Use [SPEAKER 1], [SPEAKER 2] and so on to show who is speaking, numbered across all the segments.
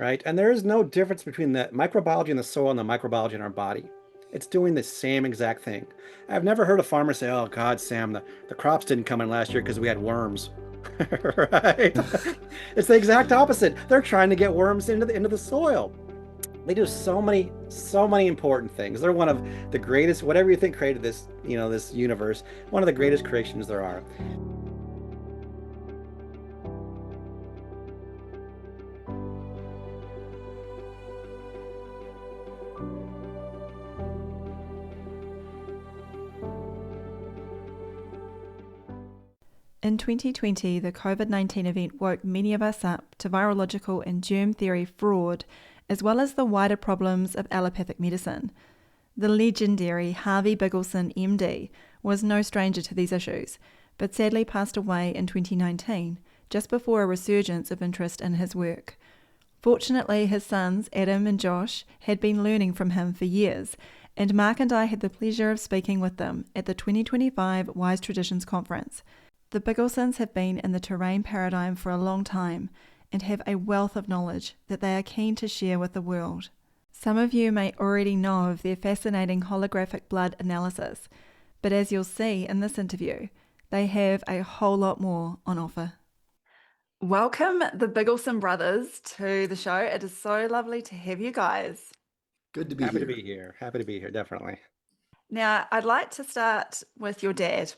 [SPEAKER 1] right? And there is no difference between the microbiology in the soil and the microbiology in our body. It's doing the same exact thing. I've never heard a farmer say, "Oh God, Sam, the crops didn't come in last year because we had worms." Right? It's the exact opposite. They're trying to get worms into the soil. They do so many important things. They're one of the greatest, whatever you think created this, this universe, one of the greatest creations there are.
[SPEAKER 2] In 2020, the COVID-19 event woke many of us up to virological and germ theory fraud, as well as the wider problems of allopathic medicine. The legendary Harvey Biggleson, MD, was no stranger to these issues, but sadly passed away in 2019, just before a resurgence of interest in his work. Fortunately, his sons, Adam and Josh, had been learning from him for years, and Mark and I had the pleasure of speaking with them at the 2025 Wise Traditions Conference. The Bigglesons have been in the terrain paradigm for a long time and have a wealth of knowledge that they are keen to share with the world. Some of you may already know of their fascinating holographic blood analysis, but as you'll see in this interview, they have a whole lot more on offer. Welcome, the Biggleson brothers, to the show. It is so lovely to have you guys.
[SPEAKER 3] Good to be
[SPEAKER 1] Happy to
[SPEAKER 3] here.
[SPEAKER 1] be here. Happy to be here, definitely.
[SPEAKER 2] Now, I'd like to start with your dad,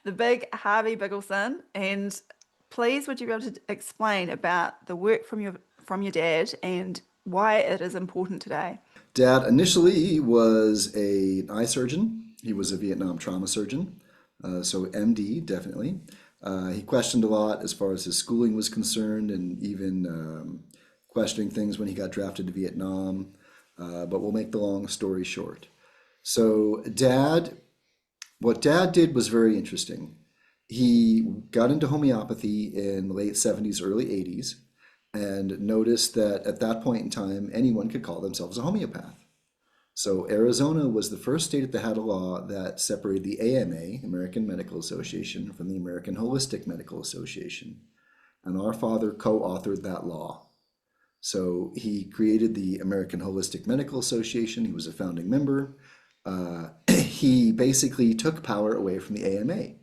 [SPEAKER 2] the big Harvey Biggleson, and please would you be able to explain about the work from your dad and why it is important today?
[SPEAKER 3] Dad initially was an eye surgeon. He was a Vietnam trauma surgeon, so MD definitely. He questioned a lot as far as his schooling was concerned, and even questioning things when he got drafted to Vietnam. But we'll make the long story short. So, what Dad did was very interesting. He got into homeopathy in the late 70s, early 80s, and noticed that at that point in time, anyone could call themselves a homeopath. So, Arizona was the first state that had a law that separated the AMA, American Medical Association, from the American Holistic Medical Association. And our father co authored that law. So, he created the American Holistic Medical Association. He was a founding member. He basically took power away from the AMA.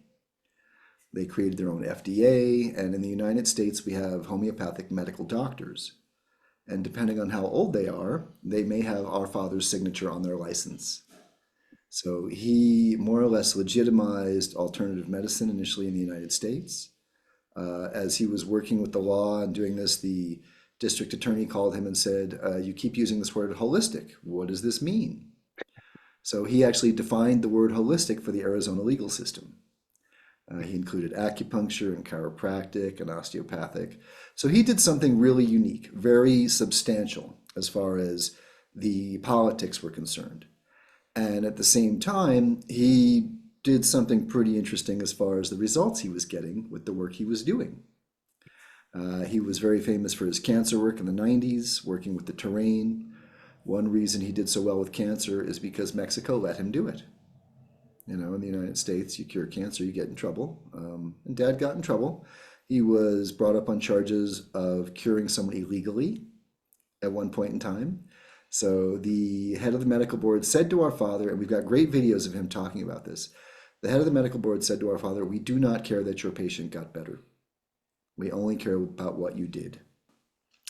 [SPEAKER 3] They created their own FDA, and in the United States, we have homeopathic medical doctors. And depending on how old they are, they may have our father's signature on their license. So he more or less legitimized alternative medicine initially in the United States. As he was working with the law and doing this, the district attorney called him and said, "You keep using this word holistic. What does this mean?" So he actually defined the word holistic for the Arizona legal system. He included acupuncture and chiropractic and osteopathic. So he did something really unique, very substantial as far as the politics were concerned. And at the same time, he did something pretty interesting as far as the results he was getting with the work he was doing. He was very famous for his cancer work in the 90s, working with the terrain. One reason he did so well with cancer is because Mexico let him do it. You know, in the United States, you cure cancer, you get in trouble. And Dad got in trouble. He was brought up on charges of curing someone illegally at one point in time. So the head of the medical board said to our father, and we've got great videos of him talking about this. The head of the medical board said to our father, "We do not care that your patient got better. We only care about what you did."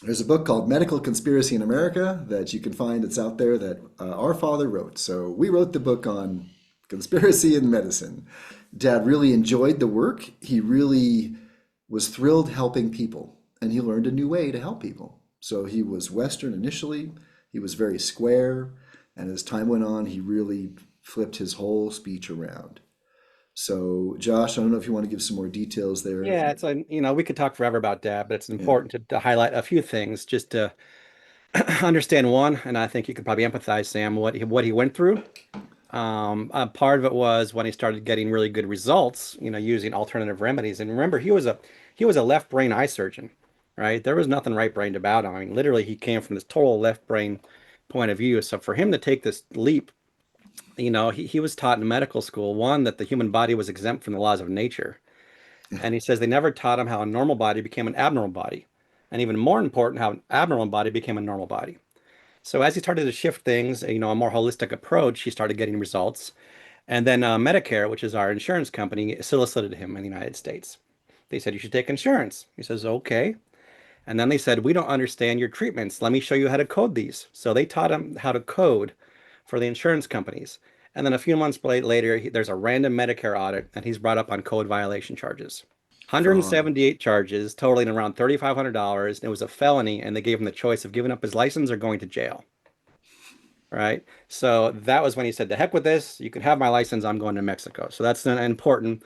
[SPEAKER 3] There's a book called Medical Conspiracy in America that you can find. It's out there that our father wrote. So we wrote the book on conspiracy in medicine. Dad really enjoyed the work. He really was thrilled helping people, and he learned a new way to help people. So he was Western initially. He was very square, and as time went on, he really flipped his whole speech around. So, Josh, I don't know if you want to give some more details there.
[SPEAKER 1] Yeah, we could talk forever about Dad, but it's
[SPEAKER 3] Yeah.
[SPEAKER 1] important to highlight a few things just to understand one, and I think you could probably empathize, Sam, what he went through. Part of it was when he started getting really good results, using alternative remedies. And remember, he was a left brain eye surgeon, right? There was nothing right brained about him. I mean, literally, he came from this total left brain point of view. So for him to take this leap, he was taught in medical school, one, that the human body was exempt from the laws of nature. And he says they never taught him how a normal body became an abnormal body. and even more important, how an abnormal body became a normal body. So as he started to shift things, a more holistic approach, he started getting results. And then Medicare, which is our insurance company, solicited him in the United States. They said, you should take insurance. He says, okay. And then they said, we don't understand your treatments. Let me show you how to code these. So they taught him how to code for the insurance companies. And then a few months later, there's a random Medicare audit, and he's brought up on code violation charges.
[SPEAKER 3] Phenomenal.
[SPEAKER 1] 178 charges, totaling around $3,500. It was a felony, and they gave him the choice of giving up his license or going to jail. Right. So that was when he said, "The heck with this. You can have my license. I'm going to Mexico." So that's an important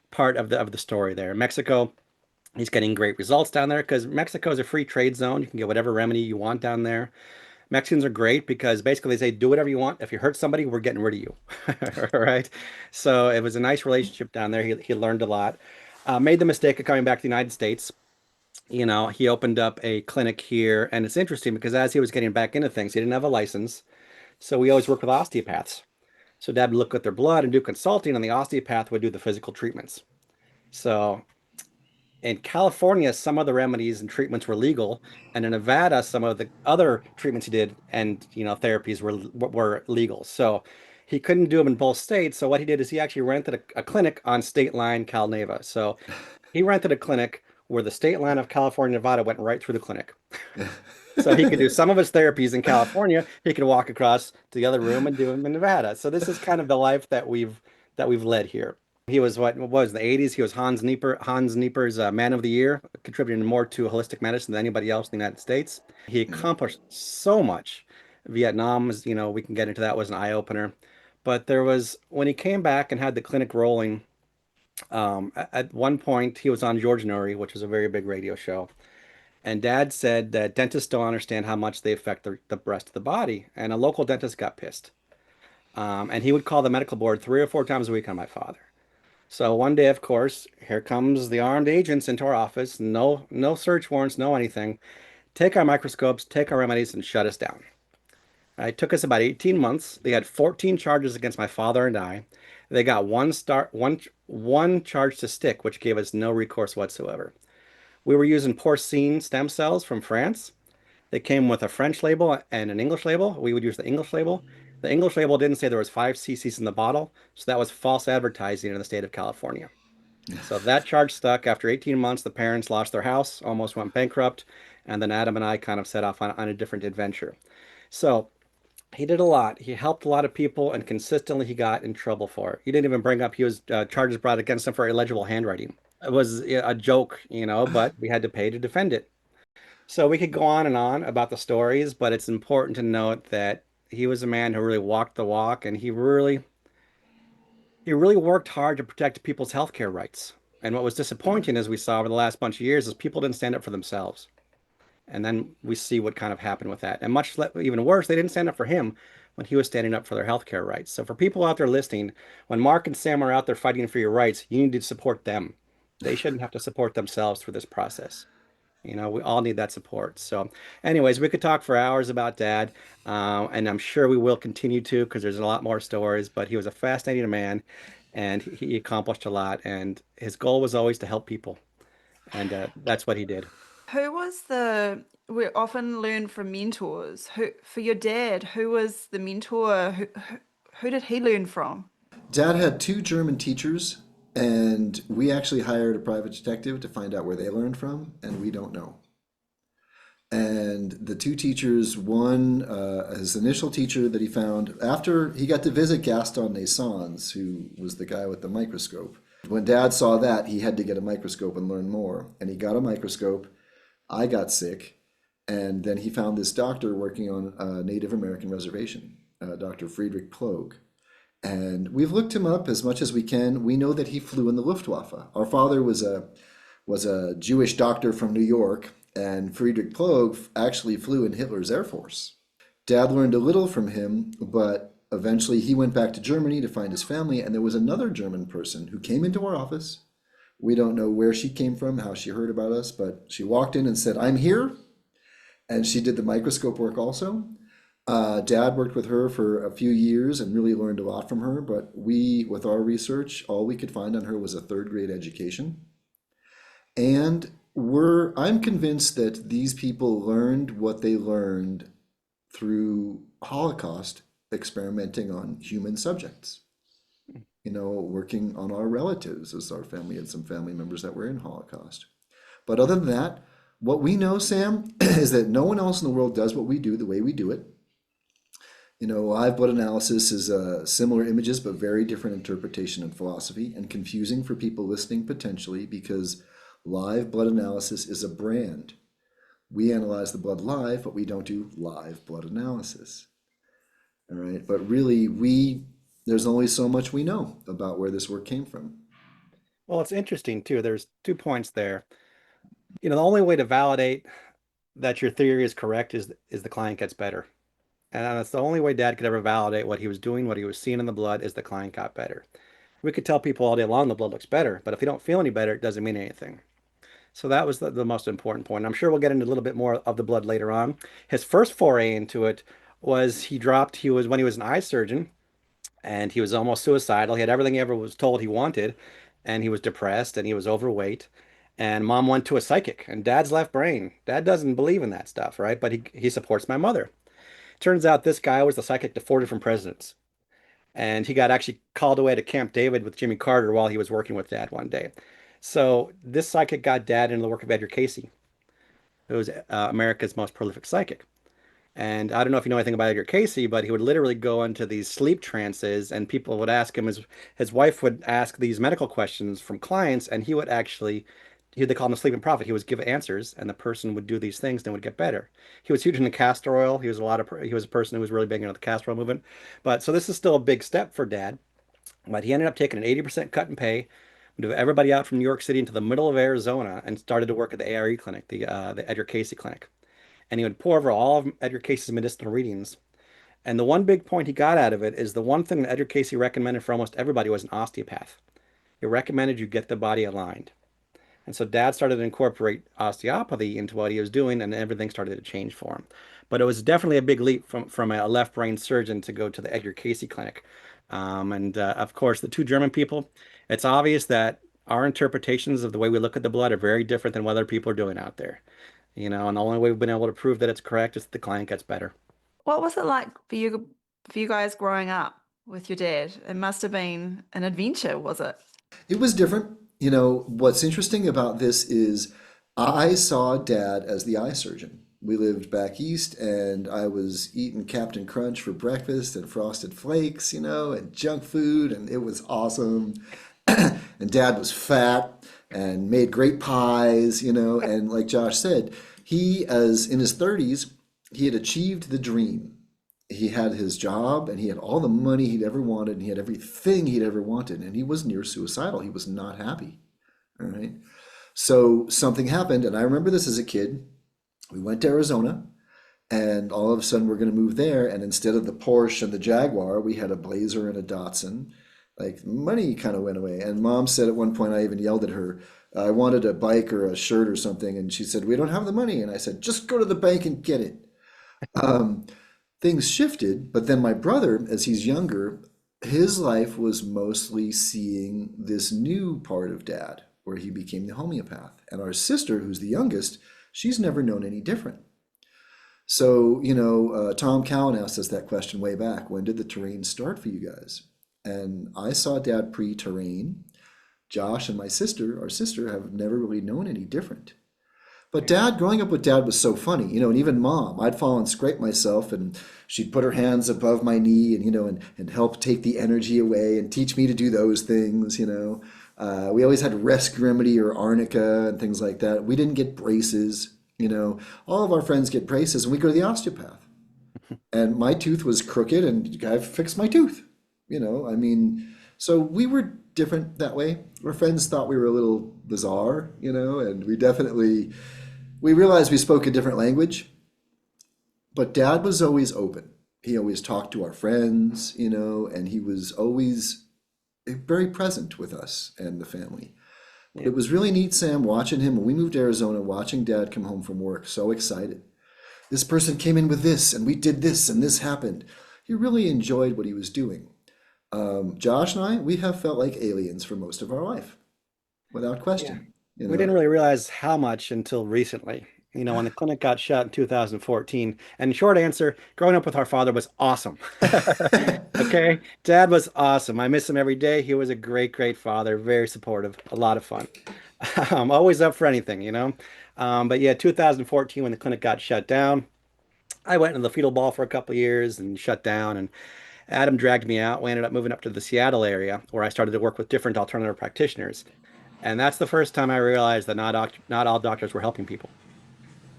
[SPEAKER 1] part of the story there. Mexico, he's getting great results down there because Mexico is a free trade zone. You can get whatever remedy you want down there. Mexicans are great because basically they say, do whatever you want. If you hurt somebody, we're getting rid of you. Right. So it was a nice relationship down there. He learned a lot. Made the mistake of coming back to the United States. He opened up a clinic here, and it's interesting because as he was getting back into things, he didn't have a license. So we always work with osteopaths. So Dad would look at their blood and do consulting, and the osteopath would do the physical treatments. So in California, some of the remedies and treatments were legal, and in Nevada, some of the other treatments he did and therapies were legal. So he couldn't do them in both states. So what he did is he actually rented a clinic on state line Cal Neva. So he rented a clinic where the state line of California, Nevada went right through the clinic. So he could do some of his therapies in California. He could walk across to the other room and do them in Nevada. So this is kind of the life that we've led here. He was what was the 80s? He was Hans Nieper's Man of the Year, contributing more to holistic medicine than anybody else in the United States. He accomplished so much. Vietnam was, we can get into that, was an eye opener. But there was when he came back and had the clinic rolling. At one point, he was on George Noory, which was a very big radio show. And Dad said that dentists don't understand how much they affect the rest of the body. And a local dentist got pissed. And he would call the medical board 3 or 4 times a week on my father. So one day, of course, here comes the armed agents into our office. No, no search warrants, no anything. Take our microscopes, take our remedies, and shut us down. It took us about 18 months. They had 14 charges against my father and I. They got one charge to stick, which gave us no recourse whatsoever. We were using porcine stem cells from France. They came with a French label and an English label. We would use the English label. The English label didn't say there was 5 cc's in the bottle, so that was false advertising in the state of California. So that charge stuck. After 18 months, the parents lost their house, almost went bankrupt, and then Adam and I kind of set off on a different adventure. So he did a lot. He helped a lot of people, and consistently he got in trouble for it. He didn't even bring up he was charges brought against him for illegible handwriting. It was a joke, but we had to pay to defend it. So we could go on and on about the stories, but it's important to note that he was a man who really walked the walk, and he really worked hard to protect people's healthcare rights. And what was disappointing, as we saw over the last bunch of years, is people didn't stand up for themselves. And then we see what kind of happened with that. And even worse, they didn't stand up for him when he was standing up for their healthcare rights. So for people out there listening, when Mark and Sam are out there fighting for your rights, you need to support them. They shouldn't have to support themselves through this process. We all need that support. So, anyways, we could talk for hours about Dad, and I'm sure we will continue to because there's a lot more stories. But he was a fascinating man, and he accomplished a lot. And his goal was always to help people, and that's what he did.
[SPEAKER 2] Who was we often learn from mentors. For your dad, who was the mentor? Who did he learn from?
[SPEAKER 3] Dad had two German teachers, and we actually hired a private detective to find out where they learned from, and we don't know. And the two teachers, one, his initial teacher that he found after he got to visit Gaston Naissons, who was the guy with the microscope. When Dad saw that, he had to get a microscope and learn more. And he got a microscope. I got sick. And then he found this doctor working on a Native American reservation, Dr. Friedrich Ploeg. And we've looked him up as much as we can. We know that he flew in the Luftwaffe. Our father was a Jewish doctor from New York, and Friedrich Ploeg actually flew in Hitler's Air Force. Dad learned a little from him, but eventually he went back to Germany to find his family, and there was another German person who came into our office. We don't know where she came from, how she heard about us, but she walked in and said, "I'm here." And she did the microscope work also. Dad worked with her for a few years and really learned a lot from her, but with our research, all we could find on her was a third grade education. And I'm convinced that these people learned what they learned through Holocaust experimenting on human subjects. Working on our relatives, as our family had some family members that were in Holocaust. But other than that, what we know, Sam, is that no one else in the world does what we do the way we do it. Live blood analysis is similar images, but very different interpretation and philosophy, and confusing for people listening potentially because live blood analysis is a brand. We analyze the blood live, but we don't do live blood analysis. All right, but really, there's only so much we know about where this work came from.
[SPEAKER 1] Well, it's interesting too. There's 2 points there. The only way to validate that your theory is correct is the client gets better. And that's the only way Dad could ever validate what he was doing, what he was seeing in the blood, is the client got better. We could tell people all day long the blood looks better, but if you don't feel any better, it doesn't mean anything. So that was the most important point. I'm sure we'll get into a little bit more of the blood later on. His first foray into it was he was when he was an eye surgeon and he was almost suicidal. He had everything he ever was told he wanted, and he was depressed and he was overweight. And mom went to a psychic, and dad's left brain. Dad doesn't believe in that stuff, right? But he supports my mother. Turns out this guy was the psychic to 4 different presidents. And he got actually called away to Camp David with Jimmy Carter while he was working with dad one day. So this psychic got dad into the work of Edgar Casey, who was America's most prolific psychic. And I don't know if you know anything about Edgar Casey, but he would literally go into these sleep trances, and people would ask him, his wife would ask these medical questions from clients, and he would actually, they call him the sleeping prophet. He would give answers, and the person would do these things and would get better. He was huge into castor oil. He was a person who was really big into the castor oil movement. But so this is still a big step for Dad. But he ended up taking an 80% cut in pay, moved everybody out from New York City into the middle of Arizona, and started to work at the ARE clinic, the Edgar Casey clinic. And he would pour over all of Edgar Casey's medicinal readings. And the one big point he got out of it is the one thing that Edgar Casey recommended for almost everybody was an osteopath. He recommended you get the body aligned. And so dad started to incorporate osteopathy into what he was doing, and everything started to change for him. But it was definitely a big leap from a left brain surgeon to go to the Edgar Casey clinic. And of course, the two German people, it's obvious that our interpretations of the way we look at the blood are very different than what other people are doing out there. And the only way we've been able to prove that it's correct is that the client gets better.
[SPEAKER 2] What was it like for you guys growing up with your dad? It must have been an adventure, was it?
[SPEAKER 3] It was different. What's interesting about this is I saw dad as the eye surgeon. We lived back east, and I was eating Captain Crunch for breakfast and Frosted Flakes, and junk food, and it was awesome. And dad was fat and made great pies, and like Josh said, he, as in his 30s, he had achieved the dream. He had his job and he had all the money he'd ever wanted and he had everything he'd ever wanted, and he was near suicidal. He was not happy. All right. So something happened, and I remember this as a kid. We went to Arizona, and all of a sudden we're going to move there, and instead of the Porsche and the Jaguar, we had a Blazer and a Datsun. Like, money kind of went away. And mom said at one point, I even yelled at her, I wanted a bike or a shirt or something, and she said, we don't have the money. And I said, just go to the bank and get it. Things shifted, but then my brother, as he's younger, his life was mostly seeing this new part of dad, where he became the homeopath. And our sister, who's the youngest, she's never known any different. So, Tom Cowan asked us that question way back. When did the terrain start for you guys? And I saw dad pre-terrain. Josh and our sister, have never really known any different. But dad, growing up with dad was so funny, and even mom, I'd fall and scrape myself, and she'd put her hands above my knee and help take the energy away and teach me to do those things. We always had Rest Remedy or Arnica and things like that. We didn't get braces. All of our friends get braces, and we go to the osteopath. And my tooth was crooked, and I fixed my tooth. So we were different that way. Our friends thought we were a little bizarre, and we realized we spoke a different language. But dad was always open. He always talked to our friends, and he was always very present with us and the family. Yeah. It was really neat, Sam, watching him when we moved to Arizona, watching dad come home from work, so excited. This person came in with this, and we did this, and this happened. He really enjoyed what he was doing. Josh and I, we have felt like aliens for most of our life, without question. you
[SPEAKER 1] We
[SPEAKER 3] know.
[SPEAKER 1] didn't really realize how much until recently. When the clinic got shut in 2014. And short answer, growing up with our father was awesome. Okay. Dad was awesome. I miss him every day. He was a great, great father, very supportive, a lot of fun. Always up for anything. But yeah, 2014, when the clinic got shut down, I went in the fetal ball for a couple of years and shut down. And Adam dragged me out. We ended up moving up to the Seattle area where I started to work with different alternative practitioners. And that's the first time I realized that not all doctors were helping people.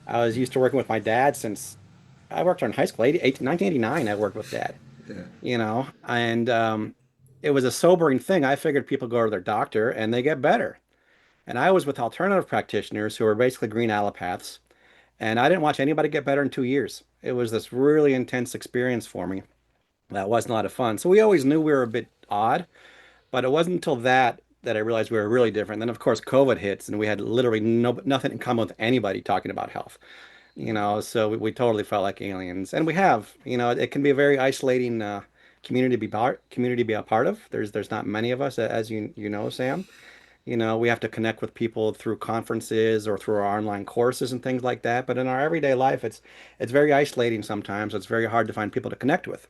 [SPEAKER 1] I was used to working with my dad since I worked on high school, 1989. I worked with dad,
[SPEAKER 3] Yeah.
[SPEAKER 1] and it was a sobering thing. I figured people go to their doctor and they get better. And I was with alternative practitioners who were basically green allopaths, and I didn't watch anybody get better in 2 years. It was this really intense experience for me. That wasn't a lot of fun. So we always knew we were a bit odd, but it wasn't until that I realized we were really different. Then, of course, COVID hits, and we had literally nothing in common with anybody talking about health. So we totally felt like aliens, and we have. It can be a very isolating community to be a part of. There's not many of us, as you know, Sam. We have to connect with people through conferences or through our online courses and things like that. But in our everyday life, it's very isolating sometimes. It's very hard to find people to connect with.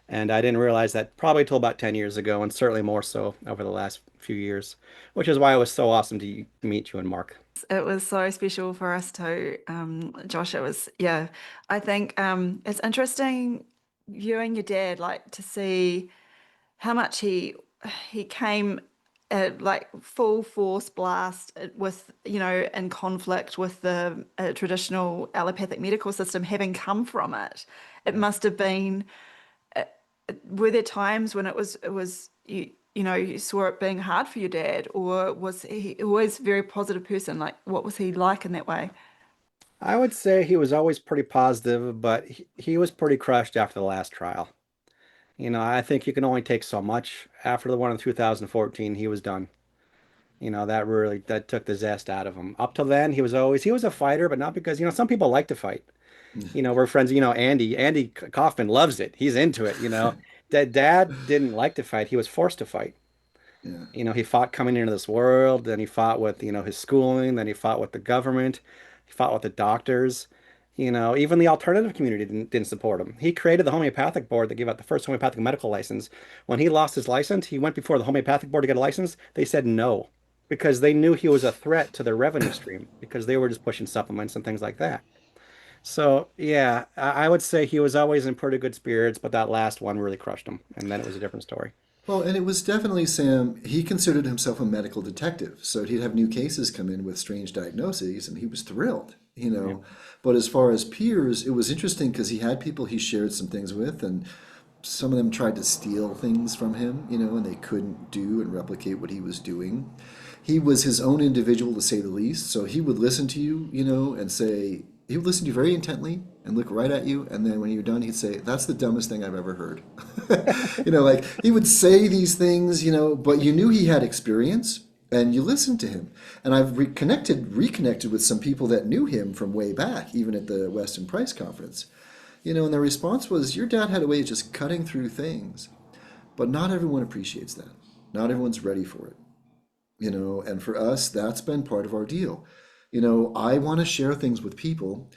[SPEAKER 1] And I didn't realize that probably till about 10 years ago, and certainly more so over the last few years, which is why it was so awesome to meet you and Mark.
[SPEAKER 2] It was so special for us too, Josh. It was, yeah. I think it's interesting viewing your dad, like to see how much he came at like full force blast with, in conflict with the traditional allopathic medical system, having come from it. It must have been, were there times when it was you saw it being hard for your dad, or was he always a very positive person? Like, what was he like in that way?
[SPEAKER 1] I would say he was always pretty positive, but he was pretty crushed after the last trial. I think you can only take so much. After the one in 2014, he was done. That took the zest out of him. Up till then, he was a fighter, but not because, some people like to fight. We're friends, Andy Kaufman loves it. He's into it. Dad didn't like to fight. He was forced to fight.
[SPEAKER 3] Yeah.
[SPEAKER 1] He fought coming into this world, then he fought with, his schooling, then he fought with the government, he fought with the doctors. Even the alternative community didn't support him. He created the homeopathic board that gave out the first homeopathic medical license. When he lost his license, he went before the homeopathic board to get a license. They said no, because they knew he was a threat to their revenue stream because they were just pushing supplements and things like that. So yeah, I would say he was always in pretty good spirits, but that last one really crushed him, and then it was a different story.
[SPEAKER 3] Well, and it was definitely Sam, he considered himself a medical detective. So he'd have new cases come in with strange diagnoses, and he was thrilled, you
[SPEAKER 1] Yeah.
[SPEAKER 3] know. But as far as peers, it was interesting because he had people he shared some things with, and some of them tried to steal things from him, and they couldn't do and replicate what he was doing. He was his own individual, to say the least. So he would listen to you, and say, he would listen to you very intently and look right at you. And then when you're done, he'd say, "That's the dumbest thing I've ever heard." Like he would say these things, but you knew he had experience and you listened to him. And I've reconnected with some people that knew him from way back, even at the Weston Price conference. And their response was, your dad had a way of just cutting through things. But not everyone appreciates that. Not everyone's ready for it. And for us, that's been part of our deal. I want to share things with people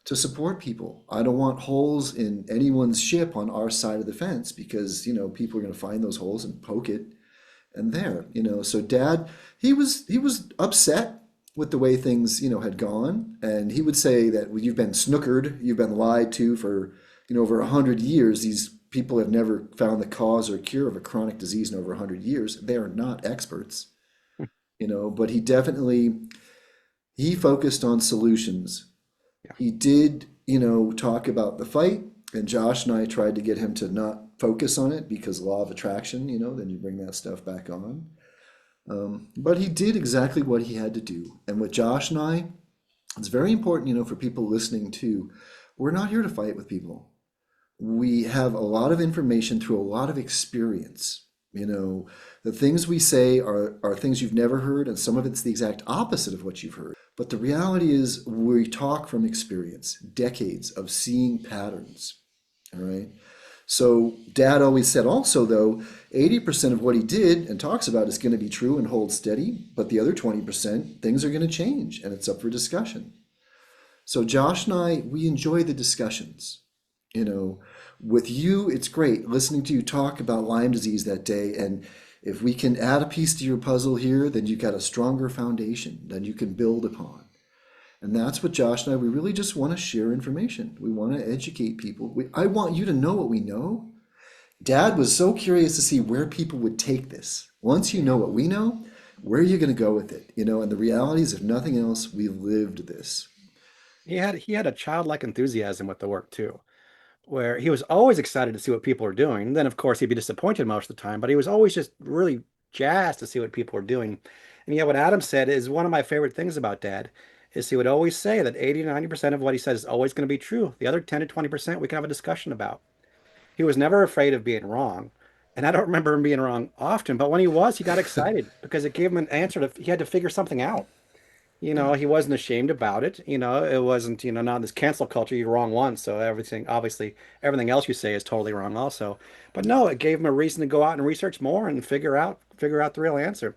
[SPEAKER 3] to support people. I don't want holes in anyone's ship on our side of the fence because, people are going to find those holes and poke it and there, So Dad, he was upset with the way things, had gone. And he would say that, well, you've been snookered, you've been lied to for, over 100 years. These people have never found the cause or cure of a chronic disease in over 100 years. They are not experts, but he focused on solutions.
[SPEAKER 1] Yeah.
[SPEAKER 3] He did, talk about the fight, and Josh and I tried to get him to not focus on it because law of attraction, then you bring that stuff back on. But he did exactly what he had to do. And with Josh and I, it's very important, for people listening too. We're not here to fight with people. We have a lot of information through a lot of experience. The things we say are things you've never heard, and some of it's the exact opposite of what you've heard. But the reality is we talk from experience, decades of seeing patterns. All right. So Dad always said also, though, 80% of what he did and talks about is going to be true and hold steady, but the other 20%, things are going to change and it's up for discussion. So Josh and I, we enjoy the discussions. You know, with you, it's great listening to you talk about Lyme disease that day. And if we can add a piece to your puzzle here, then you've got a stronger foundation that you can build upon. And that's what Josh and I, we really just want to share information. We want to educate people. I want you to know what we know. Dad was so curious to see where people would take this. Once you know what we know, where are you going to go with it? You know, and the reality is, if nothing else, we lived this.
[SPEAKER 1] He had a childlike enthusiasm with the work too, where he was always excited to see what people are doing. Then, of course, he'd be disappointed most of the time, but he was always just really jazzed to see what people were doing. And yet, what Adam said is one of my favorite things about Dad is he would always say that 80 to 90% of what he says is always going to be true. The other 10 to 20% we can have a discussion about. He was never afraid of being wrong. And I don't remember him being wrong often, but when he was, he got excited because it gave him an answer he had to figure something out. He wasn't ashamed about it. It wasn't, not this cancel culture, you're wrong once. So obviously, everything else you say is totally wrong also. But no, it gave him a reason to go out and research more and figure out the real answer.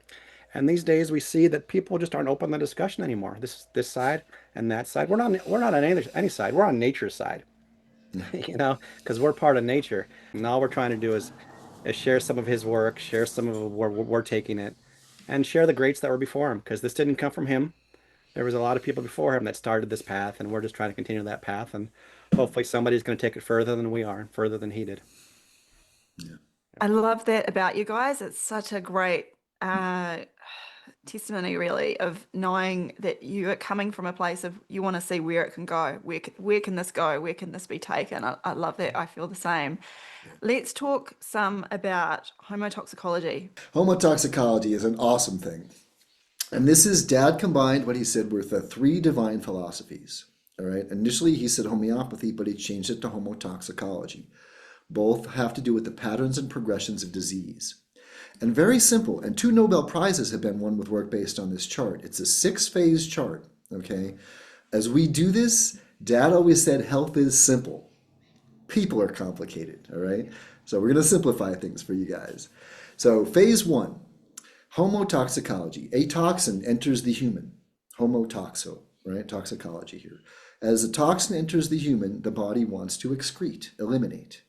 [SPEAKER 1] And these days we see that people just aren't open to discussion anymore. This side and that side. We're not on any side. We're on nature's side, because we're part of nature. And all we're trying to do is share some of his work, share some of where we're taking it, and share the greats that were before him, because this didn't come from him. There was a lot of people before him that started this path, and we're just trying to continue that path. And hopefully somebody's going to take it further than we are, further than he did.
[SPEAKER 2] I love that about you guys. It's such a great testimony, really, of knowing that you are coming from a place of you want to see where it can go. Where can this go? Where can this be taken? I love that. I feel the same. Let's talk some about homotoxicology.
[SPEAKER 3] Homotoxicology is an awesome thing. And this is Dad combined what he said with the three divine philosophies. All right. Initially, he said homeopathy, but he changed it to homotoxicology. Both have to do with the patterns and progressions of disease. And very simple. And 2 Nobel Prizes have been won with work based on this chart. It's a 6-phase chart. Okay. As we do this, Dad always said health is simple. People are complicated. All right. So we're going to simplify things for you guys. So phase 1. Homotoxicology. A toxin enters the human. Homotoxo, right? Toxicology here. As a toxin enters the human, the body wants to excrete, eliminate.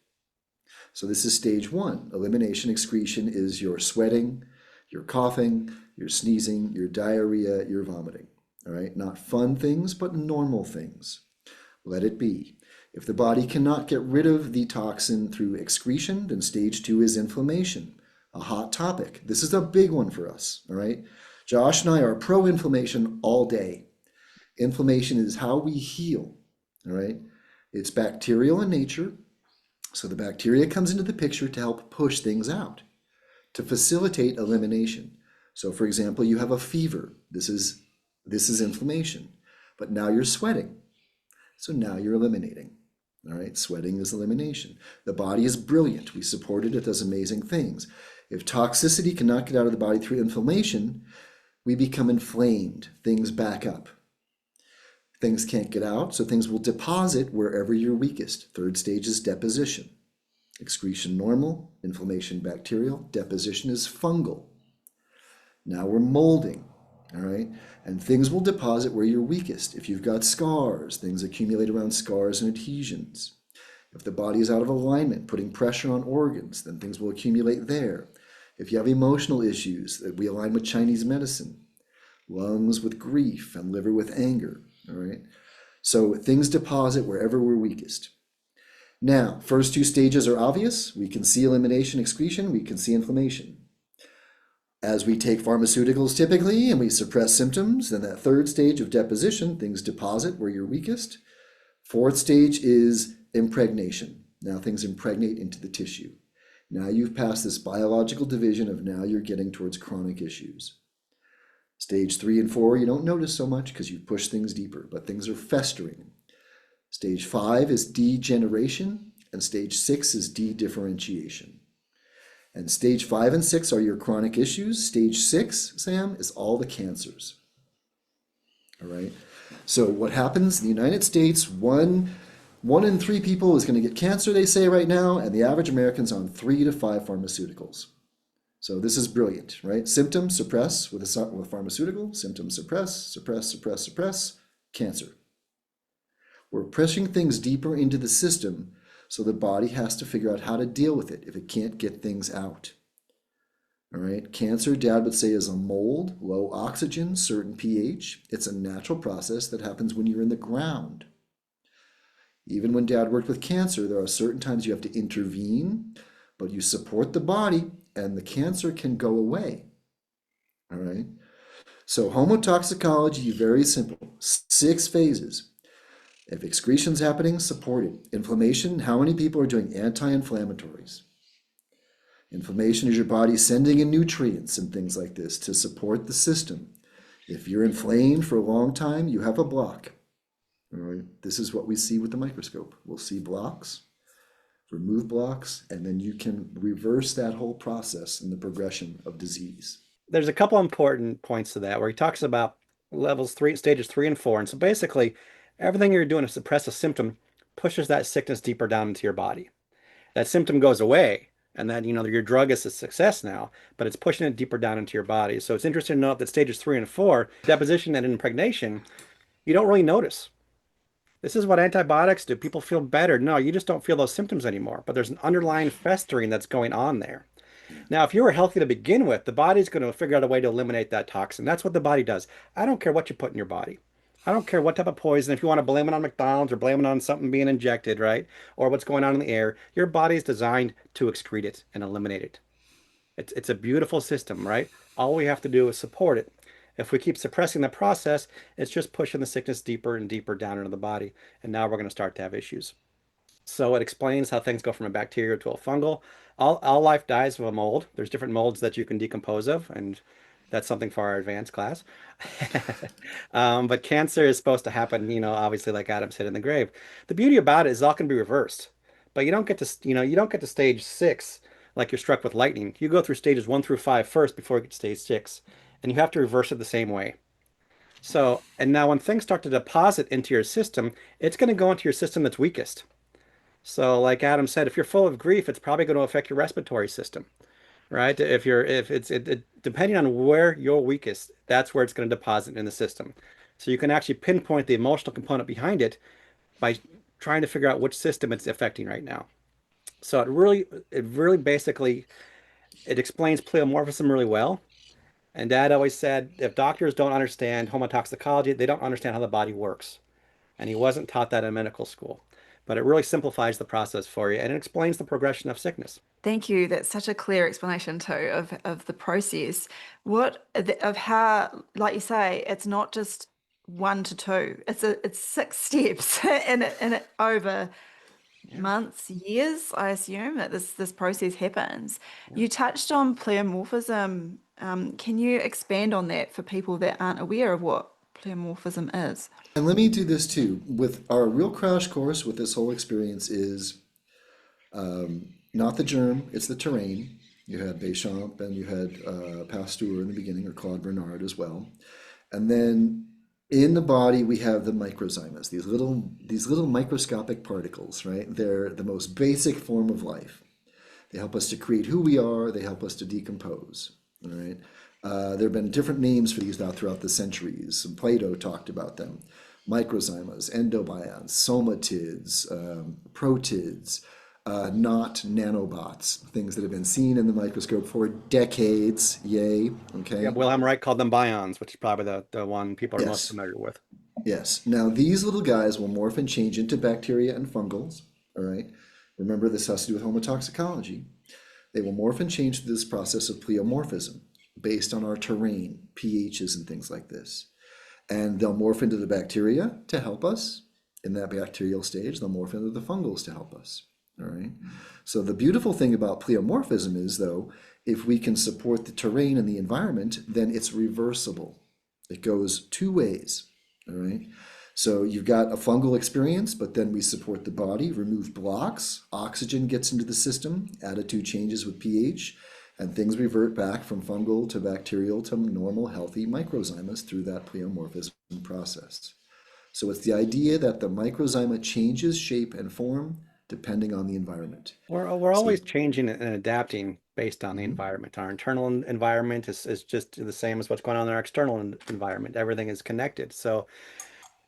[SPEAKER 3] So this is stage 1. Elimination, excretion is your sweating, your coughing, your sneezing, your diarrhea, your vomiting. All right? Not fun things, but normal things. Let it be. If the body cannot get rid of the toxin through excretion, then stage 2 is inflammation. A hot topic. This is a big one for us, all right? Josh and I are pro-inflammation all day. Inflammation is how we heal, all right? It's bacterial in nature, so the bacteria comes into the picture to help push things out, to facilitate elimination. So for example, you have a fever. This is inflammation, but now you're sweating. So now you're eliminating. All right, sweating is elimination. The body is brilliant. We support it. It does amazing things. If toxicity cannot get out of the body through inflammation, we become inflamed. Things back up. Things can't get out, so things will deposit wherever you're weakest. 3rd stage is deposition. Excretion normal, inflammation bacterial, deposition is fungal. Now we're molding, all right? And things will deposit where you're weakest. If you've got scars, things accumulate around scars and adhesions. If the body is out of alignment, putting pressure on organs, then things will accumulate there. If you have emotional issues that we align with Chinese medicine, lungs with grief and liver with anger, all right? So things deposit wherever we're weakest. Now, first 2 stages are obvious. We can see elimination, excretion, we can see inflammation. As we take pharmaceuticals typically and we suppress symptoms, then that 3rd stage of deposition, things deposit where you're weakest. 4th stage is impregnation. Now things impregnate into the tissue. Now you've passed this biological division of now you're getting towards chronic issues. Stage 3 and 4, you don't notice so much because you push things deeper, but things are festering. Stage 5 is degeneration, and stage 6 is de-differentiation. And stage 5 and 6 are your chronic issues. Stage 6, Sam, is all the cancers. All right. So what happens in the United States, one 1 in 3 people is going to get cancer, they say right now, and the average American's on 3 to 5 pharmaceuticals. So this is brilliant, right? Symptoms suppress with a pharmaceutical, symptoms suppress, cancer. We're pushing things deeper into the system, so the body has to figure out how to deal with it if it can't get things out. All right, cancer, Dad would say, is a mold, low oxygen, certain pH. It's a natural process that happens when you're in the ground. Even when Dad worked with cancer, there are certain times you have to intervene, but you support the body and the cancer can go away. All right, so homotoxicology, very simple, 6 phases. If excretion's happening, support it. Inflammation, how many people are doing anti-inflammatories? Inflammation is your body sending in nutrients and things like this to support the system. If you're inflamed for a long time, you have a block. All right? This is what we see with the microscope. We'll see blocks, remove blocks, and then you can reverse that whole process in the progression of disease.
[SPEAKER 1] There's a couple important points to that where he talks about stages 3 and 4. And so basically, everything you're doing to suppress a symptom pushes that sickness deeper down into your body. That symptom goes away, and then your drug is a success now, but it's pushing it deeper down into your body. So it's interesting to note that stages 3 and 4, deposition and impregnation, you don't really notice. This is what antibiotics do. People feel better. No, you just don't feel those symptoms anymore, but there's an underlying festering that's going on there. Now, if you were healthy to begin with, the body's going to figure out a way to eliminate that toxin. That's what the body does. I don't care what you put in your body. I don't care what type of poison. If you want to blame it on McDonald's or blame it on something being injected, right? Or what's going on in the air, your body's designed to excrete it and eliminate it. It's a beautiful system, right? All we have to do is support it. If we keep suppressing the process, it's just pushing the sickness deeper and deeper down into the body. And now we're going to start to have issues. So it explains how things go from a bacterial to a fungal. All life dies of a mold. There's different molds that you can decompose of, and that's something for our advanced class. But cancer is supposed to happen, obviously, like Adam said, in the grave. The beauty about it is all can be reversed, but you don't get to, you don't get to stage 6 like you're struck with lightning. You go through stages 1 through 5 first before you get to stage 6, and you have to reverse it the same way. So, and now when things start to deposit into your system, it's going to go into your system that's weakest. So, like Adam said, if you're full of grief, it's probably going to affect your respiratory system, right? Depending on where you're weakest, that's where it's going to deposit in the system. So you can actually pinpoint the emotional component behind it by trying to figure out which system it's affecting right now. So it really basically, it explains pleomorphism really well. And Dad always said, if doctors don't understand homotoxicology, they don't understand how the body works. And he wasn't taught that in medical school. But it really simplifies the process for you and it explains the progression of sickness.
[SPEAKER 2] Thank you. That's such a clear explanation too of the process. Of how, like you say, it's not just 1 to 2. It's 6 steps in it over months, years, I assume, that this process happens. You touched on pleomorphism. Can you expand on that for people that aren't aware of what pleomorphism is?
[SPEAKER 3] And let me do this too. With our real crash course with this whole experience is not the germ, it's the terrain. You had Béchamp and you had Pasteur in the beginning, or Claude Bernard as well. And then in the body, we have the microzymas, these little microscopic particles, right? They're the most basic form of life. They help us to create who we are. They help us to decompose, all right? There have been different names for these now throughout the centuries. Plato talked about them. Microzymas, endobionts, somatids, protids, not nanobots, things that have been seen in the microscope for decades. Yay, okay?
[SPEAKER 1] Yeah, Wilhelm Reich called them bions, which is probably the one people are most
[SPEAKER 3] Yes.
[SPEAKER 1] familiar with.
[SPEAKER 3] Yes. Now, these little guys will morph and change into bacteria and fungals, all right? Remember, this has to do with homotoxicology. They will morph and change through this process of pleomorphism based on our terrain, pHs and things like this. And they'll morph into the bacteria to help us in that bacterial stage. They'll morph into the fungals to help us, all right? So the beautiful thing about pleomorphism is, though, if we can support the terrain and the environment, then it's reversible. It goes 2 ways, all right? So you've got a fungal experience, but then we support the body, remove blocks, oxygen gets into the system, attitude changes with pH, and things revert back from fungal to bacterial to normal, healthy microzymas through that pleomorphism process. So it's the idea that the microzyma changes shape and form depending on the environment.
[SPEAKER 1] We're
[SPEAKER 3] So,
[SPEAKER 1] always changing and adapting based on the
[SPEAKER 3] mhm.
[SPEAKER 1] environment. Our internal environment is just the same as what's going on in our external environment. Everything is connected. So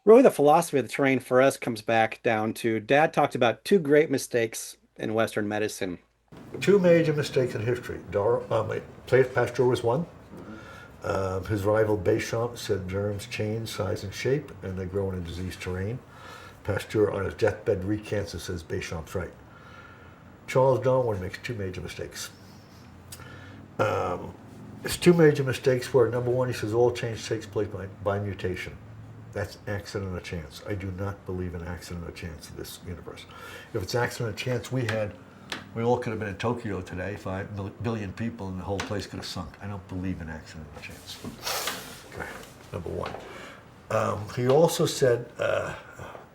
[SPEAKER 1] really the philosophy of the terrain for us comes back down to Dad talked about two great mistakes in Western medicine.
[SPEAKER 4] Two major mistakes in history. Pasteur was one. His rival Béchamp said germs change size and shape and they grow in a diseased terrain. Pasteur on his deathbed recants and says Béchamp's right. Charles Darwin makes two major mistakes. It's two major mistakes where number one, he says all change takes place by mutation. That's accident or chance. I do not believe in accident or chance in this universe. If it's accident or chance, we all could have been in Tokyo today, 5 billion people, and the whole place could have sunk. I don't believe in accident or chance. Okay, number one. He also said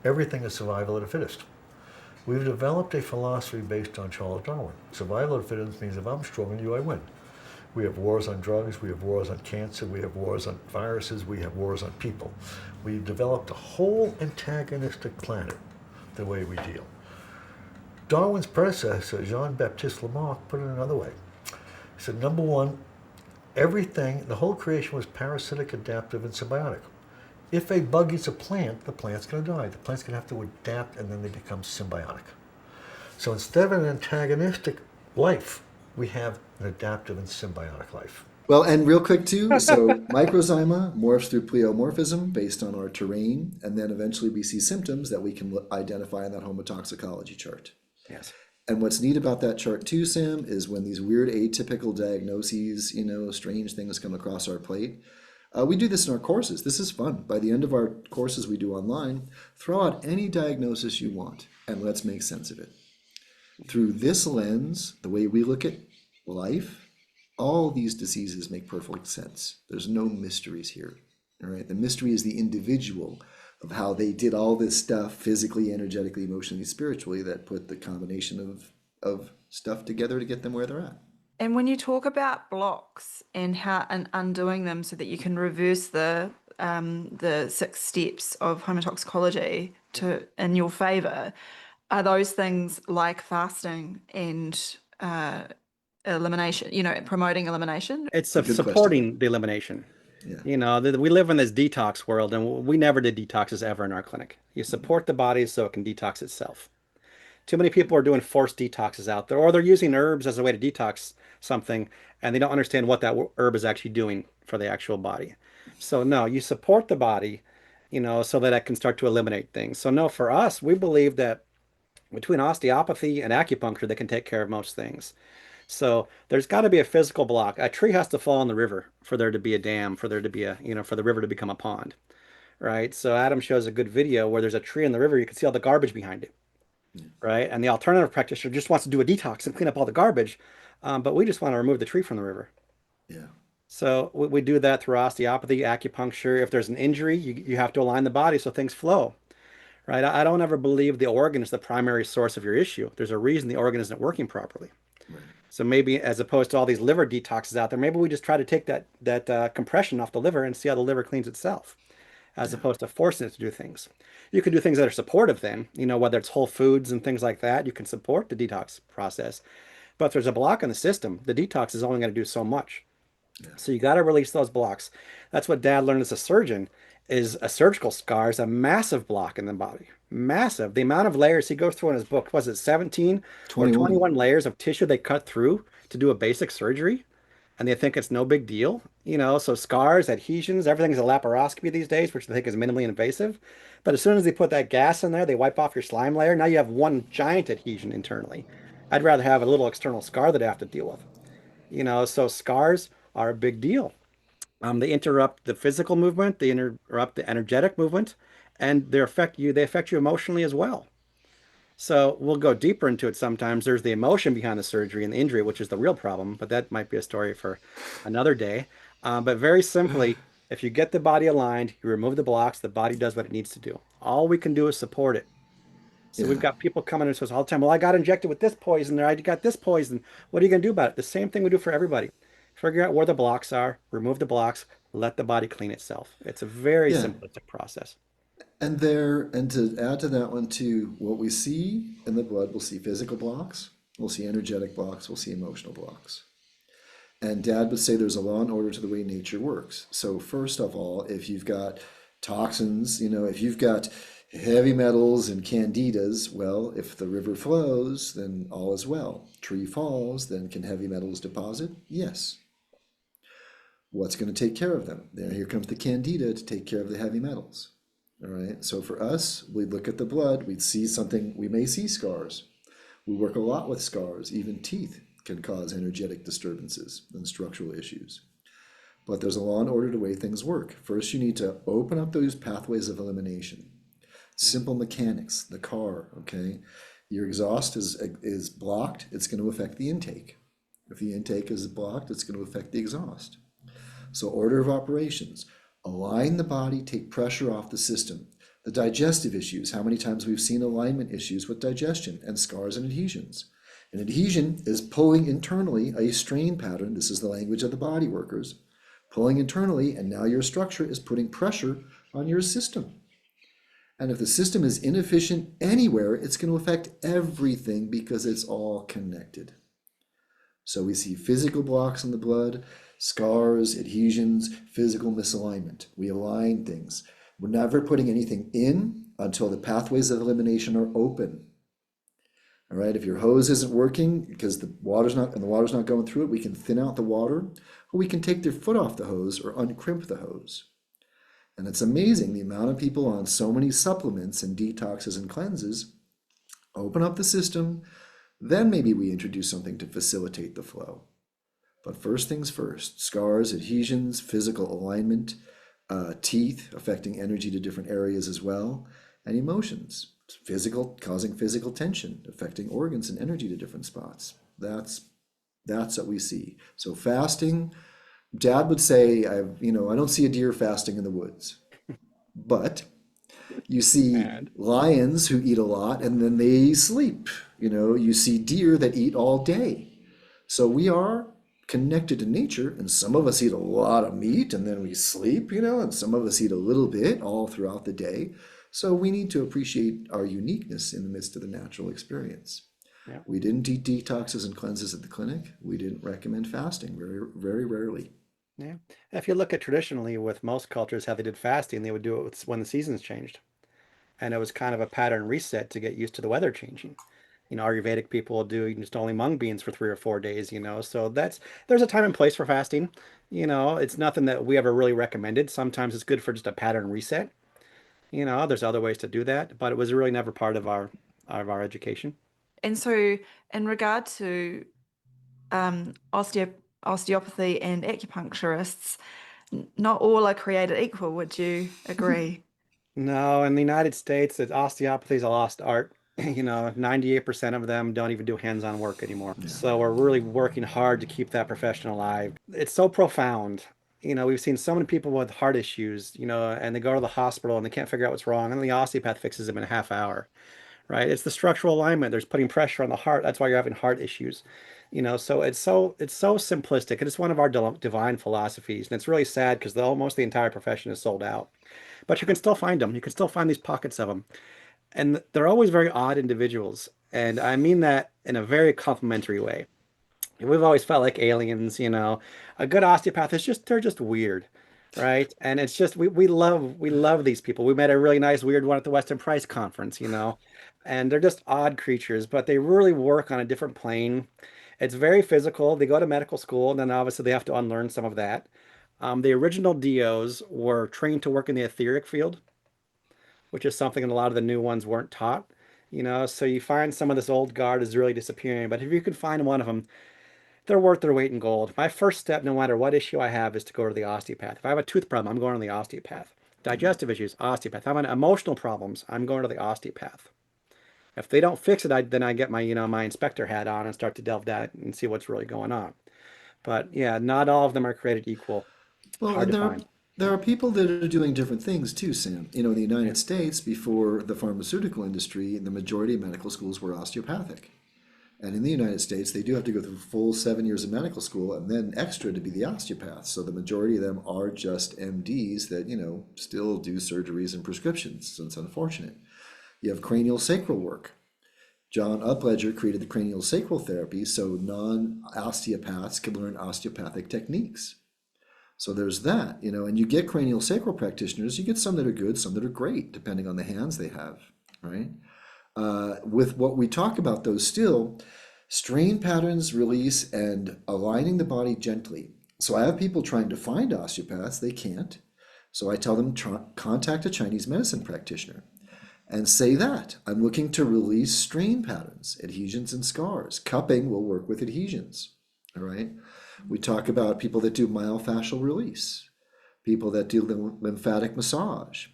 [SPEAKER 4] everything is survival of the fittest. We've developed a philosophy based on Charles Darwin. Survival of the fittest means if I'm stronger than you, I win. We have wars on drugs, we have wars on cancer, we have wars on viruses, we have wars on people. We've developed a whole antagonistic planet the way we deal. Darwin's predecessor, Jean-Baptiste Lamarck, put it another way. He said, number one, the whole creation was parasitic, adaptive, and symbiotic. If a bug eats a plant, the plant's going to die. The plant's going to have to adapt, and then they become symbiotic. So instead of an antagonistic life, we have an adaptive and symbiotic life.
[SPEAKER 3] Well, and real quick too, so microzyma morphs through pleomorphism based on our terrain, and then eventually we see symptoms that we can identify in that homotoxicology chart.
[SPEAKER 1] Yes.
[SPEAKER 3] And what's neat about that chart too, Sam, is when these weird atypical diagnoses, strange things come across our plate. We do this in our courses. This is fun. By the end of our courses we do online, throw out any diagnosis you want and let's make sense of it. Through this lens, the way we look at life, all these diseases make perfect sense. There's no mysteries here. All right. The mystery is the individual of how they did all this stuff physically, energetically, emotionally, spiritually that put the combination of stuff together to get them where they're at.
[SPEAKER 2] And when you talk about blocks and undoing them so that you can reverse the 6 steps of homotoxicology in your favor, are those things like fasting and elimination, promoting elimination?
[SPEAKER 1] It's
[SPEAKER 3] Good question.
[SPEAKER 1] supporting the elimination.
[SPEAKER 3] Yeah.
[SPEAKER 1] We live in this detox world, and we never did detoxes ever in our clinic. You support the body so it can detox itself. Too many people are doing forced detoxes out there, or they're using herbs as a way to detox something, and they don't understand what that herb is actually doing for the actual body. So no, you support the body, so that it can start to eliminate things. So no, for us, we believe that between osteopathy and acupuncture, they can take care of most things. So there's got to be a physical block. A tree has to fall in the river for there to be a dam, for there to be for the river to become a pond, right? So Adam shows a good video where there's a tree in the river. You can see all the garbage behind it, right? And the alternative practitioner just wants to do a detox and clean up all the garbage, but we just want to remove the tree from the river.
[SPEAKER 3] Yeah.
[SPEAKER 1] So we do that through osteopathy, acupuncture. If there's an injury, you have to align the body so things flow, right? I don't ever believe the organ is the primary source of your issue. There's a reason the organ isn't working properly.
[SPEAKER 3] Right.
[SPEAKER 1] So maybe as opposed to all these liver detoxes out there, maybe we just try to take that compression off the liver and see how the liver cleans itself, as opposed to forcing it to do things. You can do things that are supportive then, whether it's whole foods and things like that, you can support the detox process. But if there's a block in the system, the detox is only going to do so much.
[SPEAKER 3] Yeah.
[SPEAKER 1] So you got to release those blocks. That's what Dad learned as a surgeon, is a surgical scar is a massive block in the body. Massive. The amount of layers he goes through in his book, was it 17 or 21 layers of tissue they cut through to do a basic surgery? And they think it's no big deal. So scars, adhesions, everything's a laparoscopy these days, which they think is minimally invasive. But as soon as they put that gas in there, they wipe off your slime layer. Now you have one giant adhesion internally. I'd rather have a little external scar that I have to deal with. So scars are a big deal. They interrupt the physical movement, they interrupt the energetic movement, and they affect you emotionally as well. So we'll go deeper into it sometimes. There's the emotion behind the surgery and the injury, which is the real problem, but that might be a story for another day. But very simply, if you get the body aligned, you remove the blocks, the body does what it needs to do. All we can do is support it. So we've got people coming to us all the time, well, I got injected with this poison, or I got this poison. What are you going to do about it? The same thing we do for everybody. Figure out where the blocks are, remove the blocks, let the body clean itself. It's a very simplistic process.
[SPEAKER 3] And to add to that one too, what we see in the blood, we'll see physical blocks, we'll see energetic blocks, we'll see emotional blocks. And Dad would say there's a law and order to the way nature works. So first of all, if you've got toxins, if you've got heavy metals and candidas, well, if the river flows, then all is well. Tree falls, then can heavy metals deposit? Yes. What's going to take care of them? There, here comes the candida to take care of the heavy metals. All right. So for us, we'd look at the blood, we'd see something, we may see scars. We work a lot with scars. Even teeth can cause energetic disturbances and structural issues. But there's a law and order to the way things work. First, you need to open up those pathways of elimination. Simple mechanics, the car, okay? Your exhaust is blocked, it's going to affect the intake. If the intake is blocked, it's going to affect the exhaust. So order of operations, align the body, take pressure off the system. The digestive issues, how many times we've seen alignment issues with digestion and scars and adhesions. An adhesion is pulling internally a strain pattern. This is the language of the body workers. Pulling internally, and now your structure is putting pressure on your system. And if the system is inefficient anywhere, it's going to affect everything because it's all connected. So we see physical blocks in the blood, scars, adhesions, physical misalignment. We align things. We're never putting anything in until the pathways of elimination are open. All right, if your hose isn't working because the water's not going through it, we can thin out the water, or we can take their foot off the hose or uncrimp the hose. And it's amazing the amount of people on so many supplements and detoxes and cleanses. Open up the system, then maybe we introduce something to facilitate the flow. But first things first, scars, adhesions, physical alignment, teeth affecting energy to different areas as well, and emotions, physical, causing physical tension, affecting organs and energy to different spots. That's what we see. So fasting, Dad would say, I don't see a deer fasting in the woods, but you see lions who eat a lot and then they sleep. You see deer that eat all day. So we are connected to nature, and some of us eat a lot of meat and then we sleep, and some of us eat a little bit all throughout the day. So we need to appreciate our uniqueness in the midst of the natural experience.
[SPEAKER 1] Yeah.
[SPEAKER 3] We didn't eat detoxes and cleanses at the clinic. We didn't recommend fasting, very, very rarely.
[SPEAKER 1] Yeah. If you look at traditionally with most cultures, how they did fasting, they would do it when the seasons changed. And it was kind of a pattern reset to get used to the weather changing. Ayurvedic people will do just only mung beans for 3 or 4 days, so there's a time and place for fasting. It's nothing that we ever really recommended. Sometimes it's good for just a pattern reset. There's other ways to do that, but it was really never part of our education.
[SPEAKER 2] And so, in regard to osteopathy and acupuncturists, not all are created equal. Would you agree?
[SPEAKER 1] No, in the United States, osteopathy is a lost art. 98% of them don't even do hands-on work anymore.
[SPEAKER 3] Yeah.
[SPEAKER 1] So we're really working hard to keep that profession alive. It's so profound. We've seen so many people with heart issues, and they go to the hospital and they can't figure out what's wrong, and the osteopath fixes them in a half hour, right? It's the structural alignment. There's putting pressure on the heart. That's why you're having heart issues. So it's so simplistic, and it's one of our divine philosophies. And it's really sad because almost the entire profession is sold out. But you can still find them. You can still find these pockets of them. And they're always very odd individuals. And I mean that in a very complimentary way. We've always felt like aliens, A good osteopath they're just weird, right? And it's just we love these people. We met a really nice weird one at the Weston Price conference, And they're just odd creatures, but they really work on a different plane. It's very physical. They go to medical school, and then obviously they have to unlearn some of that. The original DOs were trained to work in the etheric field, which is something that a lot of the new ones weren't taught. So you find some of this old guard is really disappearing. But if you can find one of them, they're worth their weight in gold. My first step, no matter what issue I have, is to go to the osteopath. If I have a tooth problem, I'm going to the osteopath. Digestive issues, osteopath. If I'm having emotional problems, I'm going to the osteopath. If they don't fix it, then I get my, my inspector hat on and start to delve down and see what's really going on. But yeah, not all of them are created equal.
[SPEAKER 3] Well,
[SPEAKER 1] Hard
[SPEAKER 3] and
[SPEAKER 1] to find.
[SPEAKER 3] there are people that are doing different things too, Sam. In the United States, before the pharmaceutical industry, the majority of medical schools were osteopathic. And in the United States, they do have to go through full 7 years of medical school and then extra to be the osteopath. So the majority of them are just MDs that, still do surgeries and prescriptions. So it's unfortunate. You have cranial sacral work. John Upledger created the cranial sacral therapy so non-osteopaths can learn osteopathic techniques. So there's that, and you get cranial sacral practitioners, you get some that are good, some that are great, depending on the hands they have, right? With what we talk about, though, still, strain patterns, release, and aligning the body gently. So I have people trying to find osteopaths, they can't. So I tell them, contact a Chinese medicine practitioner and say that I'm looking to release strain patterns, adhesions, and scars. Cupping will work with adhesions, all right? We talk about people that do myofascial release, people that do lymphatic massage,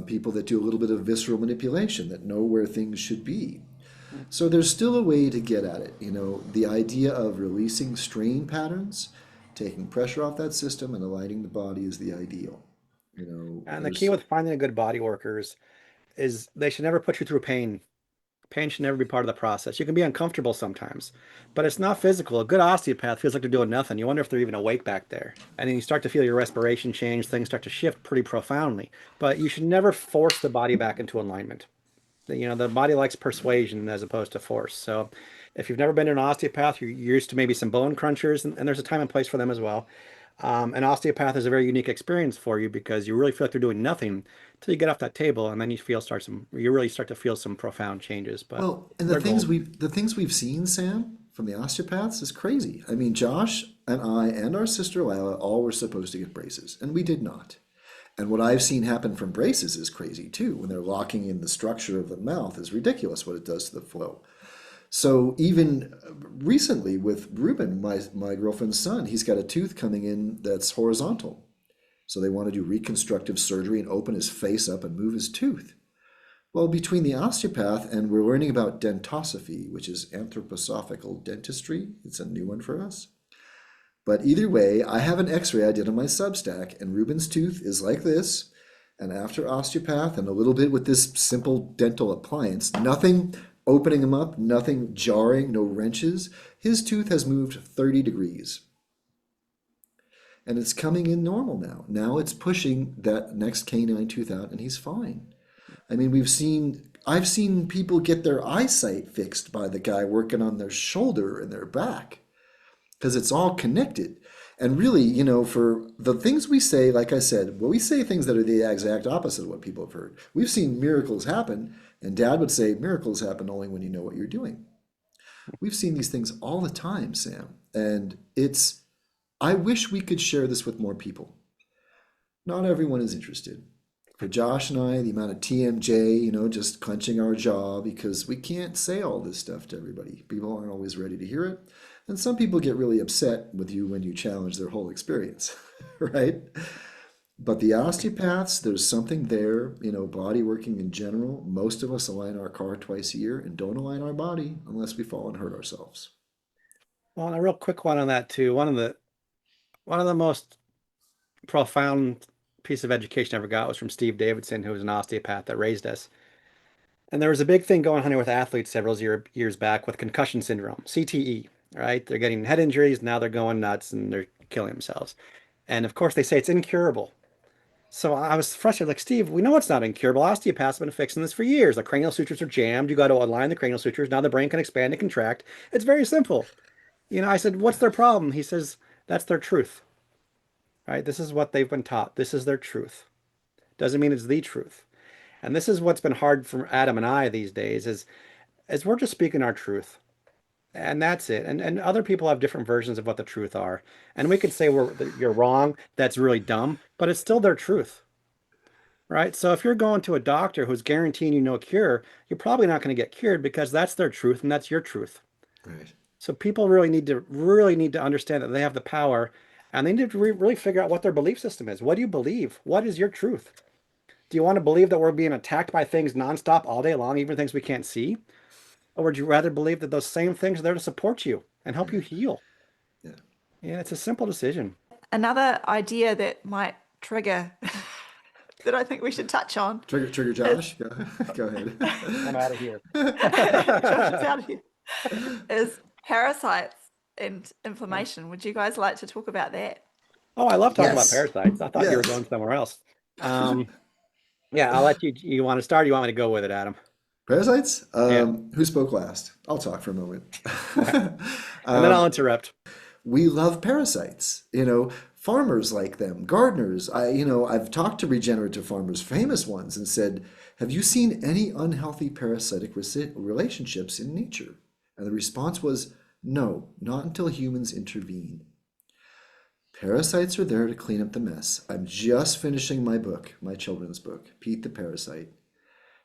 [SPEAKER 3] people that do a little bit of visceral manipulation, that know where things should be. So there's still a way to get at it. The idea of releasing strain patterns, taking pressure off that system and aligning the body is the ideal.
[SPEAKER 1] And the key with finding a good body workers is they should never put you through pain. Pain should never be part of the process. You can be uncomfortable sometimes, but it's not physical. A good osteopath feels like they're doing nothing. You wonder if they're even awake back there. And then you start to feel your respiration change. Things start to shift pretty profoundly. But you should never force the body back into alignment. The body likes persuasion as opposed to force. So if you've never been to an osteopath, you're used to maybe some bone crunchers, and there's a time and place for them as well. An osteopath is a very unique experience for you because you really feel like they're doing nothing till you get off that table, and then you really start to feel some profound changes. But
[SPEAKER 3] and the things we've seen, Sam, from the osteopaths is crazy. I mean, Josh and I and our sister Lila all were supposed to get braces, and we did not. And what I've seen happen from braces is crazy too. When they're locking in the structure of the mouth is ridiculous what it does to the flow. So even recently with Ruben, my girlfriend's son, he's got a tooth coming in that's horizontal. So they want to do reconstructive surgery and open his face up and move his tooth. Well, between the osteopath and we're learning about dentosophy, which is anthroposophical dentistry, it's a new one for us. But either way, I have an x-ray I did on my Substack, and Ruben's tooth is like this. And after osteopath and a little bit with this simple dental appliance, nothing opening him up, nothing jarring, no wrenches, his tooth has moved 30 degrees. And it's coming in normal now. Now it's pushing that next canine tooth out, and he's fine. I mean, I've seen people get their eyesight fixed by the guy working on their shoulder and their back, because it's all connected. And really, for the things we say, like I said, we say things that are the exact opposite of what people have heard. We've seen miracles happen, and Dad would say miracles happen only when you know what you're doing. We've seen these things all the time, Sam, and I wish we could share this with more people. Not everyone is interested. For Josh and I, the amount of TMJ, just clenching our jaw because we can't say all this stuff to everybody. People aren't always ready to hear it. And some people get really upset with you when you challenge their whole experience, right? But the osteopaths, there's something there, body working in general. Most of us align our car twice a year and don't align our body unless we fall and hurt ourselves.
[SPEAKER 1] Well, and a real quick one on that too. One of the most profound piece of education I ever got was from Steve Davidson, who was an osteopath that raised us. And there was a big thing going on here with athletes several years back with concussion syndrome, CTE, right? They're getting head injuries, now they're going nuts and they're killing themselves. And of course they say it's incurable. So I was frustrated, like, Steve, we know it's not incurable. Osteopaths have been fixing this for years. The cranial sutures are jammed. You got to align the cranial sutures. Now the brain can expand and contract. It's very simple. I said, what's their problem? He says, that's their truth, right? This is what they've been taught. This is their truth. Doesn't mean it's the truth. And this is what's been hard for Adam and I these days is we're just speaking our truth. And that's it. And other people have different versions of what the truth are. And we could say you're wrong. That's really dumb, but it's still their truth, right? So if you're going to a doctor who's guaranteeing you no cure, you're probably not going to get cured because that's their truth and that's your truth.
[SPEAKER 3] Right.
[SPEAKER 1] So people really need to understand that they have the power, and they need to really figure out what their belief system is. What do you believe? What is your truth? Do you want to believe that we're being attacked by things nonstop all day long, even things we can't see? Or would you rather believe that those same things are there to support you and help you heal?
[SPEAKER 3] Yeah.
[SPEAKER 1] Yeah, it's a simple decision.
[SPEAKER 2] Another idea that might trigger that I think we should touch on.
[SPEAKER 3] Trigger Josh? Go ahead.
[SPEAKER 1] I'm out of here.
[SPEAKER 2] Josh is out of here. is parasites and inflammation. Would you guys like to talk about that?
[SPEAKER 1] Oh, I love talking about
[SPEAKER 3] Yes.
[SPEAKER 1] parasites. I thought you were
[SPEAKER 3] Yes.
[SPEAKER 1] going somewhere else. Um, yeah, I'll let you. You want to start? Or you want me to go with it, Adam?
[SPEAKER 3] Parasites?
[SPEAKER 1] Yeah.
[SPEAKER 3] Who spoke last? I'll talk for a moment.
[SPEAKER 1] Okay. And then I'll interrupt.
[SPEAKER 3] We love parasites. You know, farmers like them, gardeners. I've talked to regenerative farmers, famous ones, and said, "Have you seen any unhealthy parasitic relationships in nature?" And the response was, "No, not until humans intervene." Parasites are there to clean up the mess. I'm just finishing my book, my children's book, Pete the Parasite.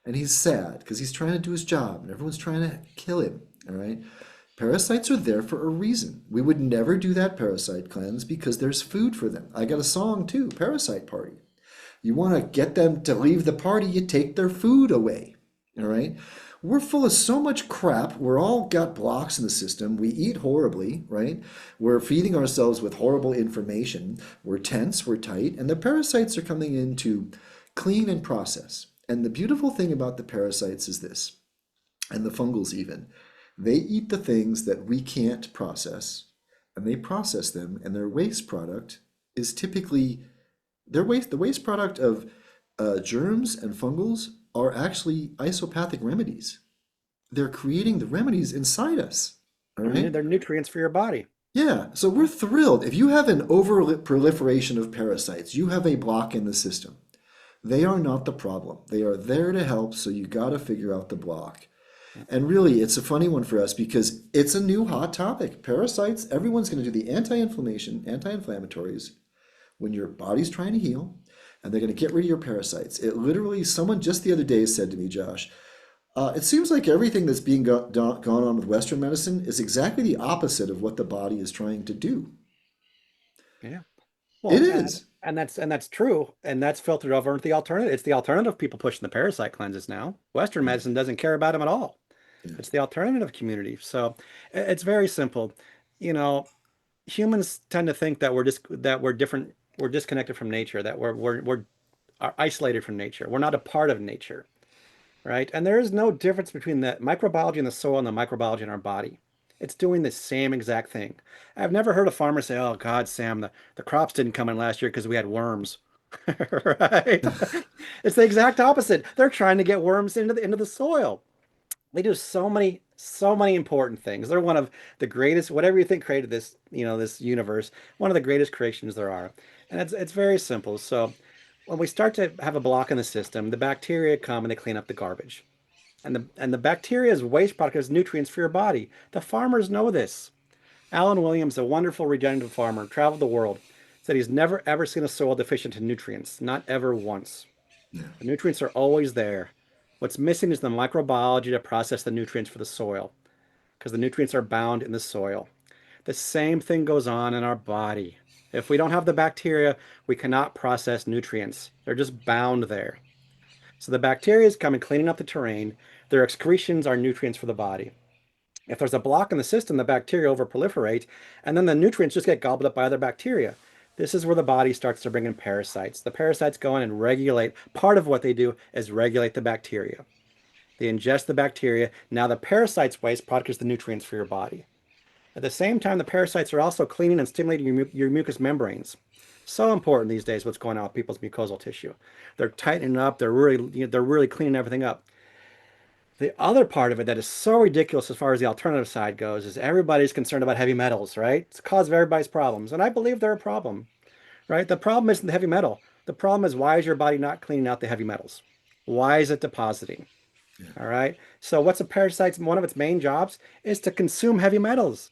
[SPEAKER 3] And he's sad because he's trying to do his job and everyone's trying to kill him. All right. Parasites are there for a reason. We would never do that parasite cleanse because there's food for them. I got a song too, Parasite Party. You want to get them to leave the party, you take their food away. All right. We're full of so much crap. We're all got blocks in the system. We eat horribly, right? We're feeding ourselves with horrible information. We're tense, we're tight, and the parasites are coming in to clean and process. And the beautiful thing about the parasites is this, and the fungals even, they eat the things that we can't process, and they process them, and their waste product is typically the waste product of germs and fungals are actually isopathic remedies. They're creating the remedies inside us. All right.
[SPEAKER 1] They're nutrients for your body.
[SPEAKER 3] Yeah. So we're thrilled. If you have an over proliferation of parasites, you have a block in the system. They are not the problem. They are there to help. So you got to figure out the block. And really, it's a funny one for us because it's a new hot topic. Parasites, everyone's going to do the anti-inflammatories when your body's trying to heal, and they're going to get rid of your parasites. It literally, someone just the other day said to me, Josh, it seems like everything that's being gone on with Western medicine is exactly the opposite of what the body is trying to do.
[SPEAKER 1] Yeah.
[SPEAKER 3] It
[SPEAKER 1] Well,
[SPEAKER 3] is.
[SPEAKER 1] and that's true, and that's filtered over into the alternative. It's the alternative people pushing the parasite cleanses now. Western medicine doesn't care about them at all.
[SPEAKER 3] Yeah.
[SPEAKER 1] It's the alternative community. So it's very simple. You know, humans tend to think that we're different, we're disconnected from nature, that we're are isolated from nature. We're not a part of nature, right? And there is no difference between the microbiology in the soil and the microbiology in our body. It's doing the same exact thing. I've never heard a farmer say, "Oh God, Sam, the crops didn't come in last year because we had worms." Right? It's the exact opposite. They're trying to get worms into the soil. They do so many important things. They're one of the greatest, whatever you think created this, this universe, one of the greatest creations there are. And it's very simple. So when we start to have a block in the system, the bacteria come and they clean up the garbage. And the bacteria's waste product is nutrients for your body. The farmers know this. Alan Williams, a wonderful regenerative farmer, traveled the world, said he's never ever seen a soil deficient in nutrients, not ever once.
[SPEAKER 3] Yeah.
[SPEAKER 1] The nutrients are always there. What's missing is the microbiology to process the nutrients for the soil, because the nutrients are bound in the soil. The same thing goes on in our body. If we don't have the bacteria, we cannot process nutrients. They're just bound there. So the bacteria come and cleaning up the terrain. Their excretions are nutrients for the body. If there's a block in the system, the bacteria overproliferate, and then the nutrients just get gobbled up by other bacteria. This is where the body starts to bring in parasites. The parasites go in and regulate. Part of what they do is regulate the bacteria. They ingest the bacteria. Now the parasite's waste product is the nutrients for your body. At the same time, the parasites are also cleaning and stimulating your mucous membranes. So important these days, what's going on with people's mucosal tissue. They're tightening up. They're really cleaning everything up. The other part of it that is so ridiculous as far as the alternative side goes is everybody's concerned about heavy metals, right? It's the cause of everybody's problems. And I believe they're a problem, right? The problem isn't the heavy metal. The problem is, why is your body not cleaning out the heavy metals? Why is it depositing? All right. So what's a parasite's one of its main jobs is to consume heavy metals,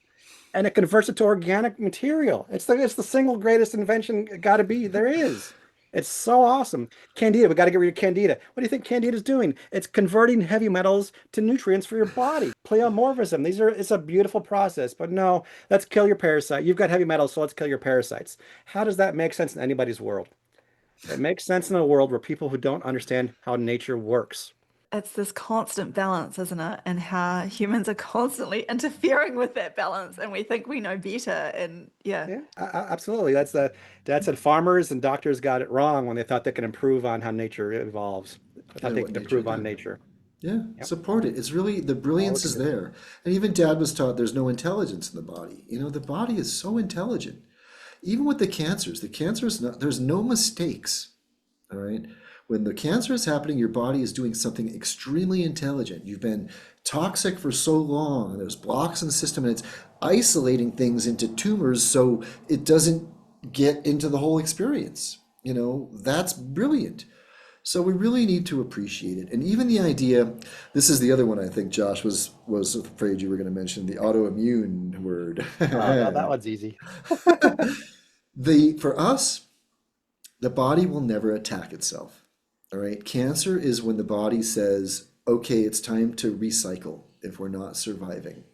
[SPEAKER 1] and it converts it to organic material. It's the single greatest invention got to be there is. It's so awesome. Candida, we got to get rid of Candida. What do you think Candida is doing? It's converting heavy metals to nutrients for your body. Pleomorphism. It's a beautiful process, but no, let's kill your parasite. You've got heavy metals, so let's kill your parasites. How does that make sense in anybody's world? It makes sense in a world where people who don't understand how nature works.
[SPEAKER 2] It's this constant balance, isn't it? And how humans are constantly interfering with that balance, and we think we know better. And yeah,
[SPEAKER 1] Yeah, absolutely. That's it. Farmers and doctors got it wrong when they thought they could improve on how nature evolves. They thought
[SPEAKER 3] And
[SPEAKER 1] they
[SPEAKER 3] what
[SPEAKER 1] could
[SPEAKER 3] nature
[SPEAKER 1] improve on
[SPEAKER 3] did.
[SPEAKER 1] nature.
[SPEAKER 3] Yeah,
[SPEAKER 1] Yep.
[SPEAKER 3] support it. It's really the
[SPEAKER 1] All we
[SPEAKER 3] brilliance
[SPEAKER 1] can
[SPEAKER 3] is
[SPEAKER 1] do.
[SPEAKER 3] there. And even Dad was taught there's no intelligence in the body. The body is so intelligent. Even with the cancer is not, there's no mistakes. All right. When the cancer is happening, your body is doing something extremely intelligent. You've been toxic for so long, and there's blocks in the system, and it's isolating things into tumors so it doesn't get into the whole experience. That's brilliant. So we really need to appreciate it. And even the idea, this is the other one I think Josh was afraid you were going to mention, the autoimmune word.
[SPEAKER 1] Oh no, that one's easy.
[SPEAKER 3] For us, the body will never attack itself. All right. Cancer is when the body says, okay, it's time to recycle if we're not surviving.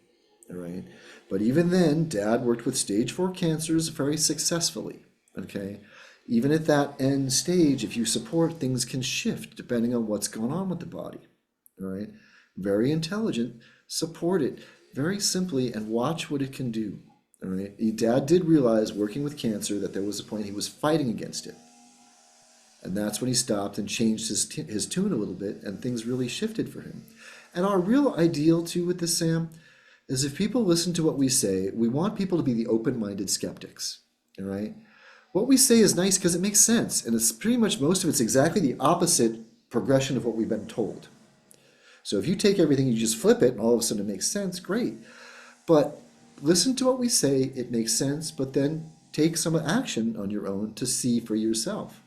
[SPEAKER 3] All right. But even then, Dad worked with stage 4 cancers very successfully. Okay. Even at that end stage, if you support, things can shift depending on what's going on with the body. All right. Very intelligent. Support it very simply and watch what it can do. All right. Dad did realize working with cancer that there was a point he was fighting against it. And that's when he stopped and changed his tune a little bit, and things really shifted for him. And our real ideal, too, with this, Sam, is if people listen to what we say, we want people to be the open-minded skeptics, all right? What we say is nice because it makes sense, and it's pretty much most of it's exactly the opposite progression of what we've been told. So if you take everything, you just flip it, and all of a sudden it makes sense, great. But listen to what we say, it makes sense, but then take some action on your own to see for yourself.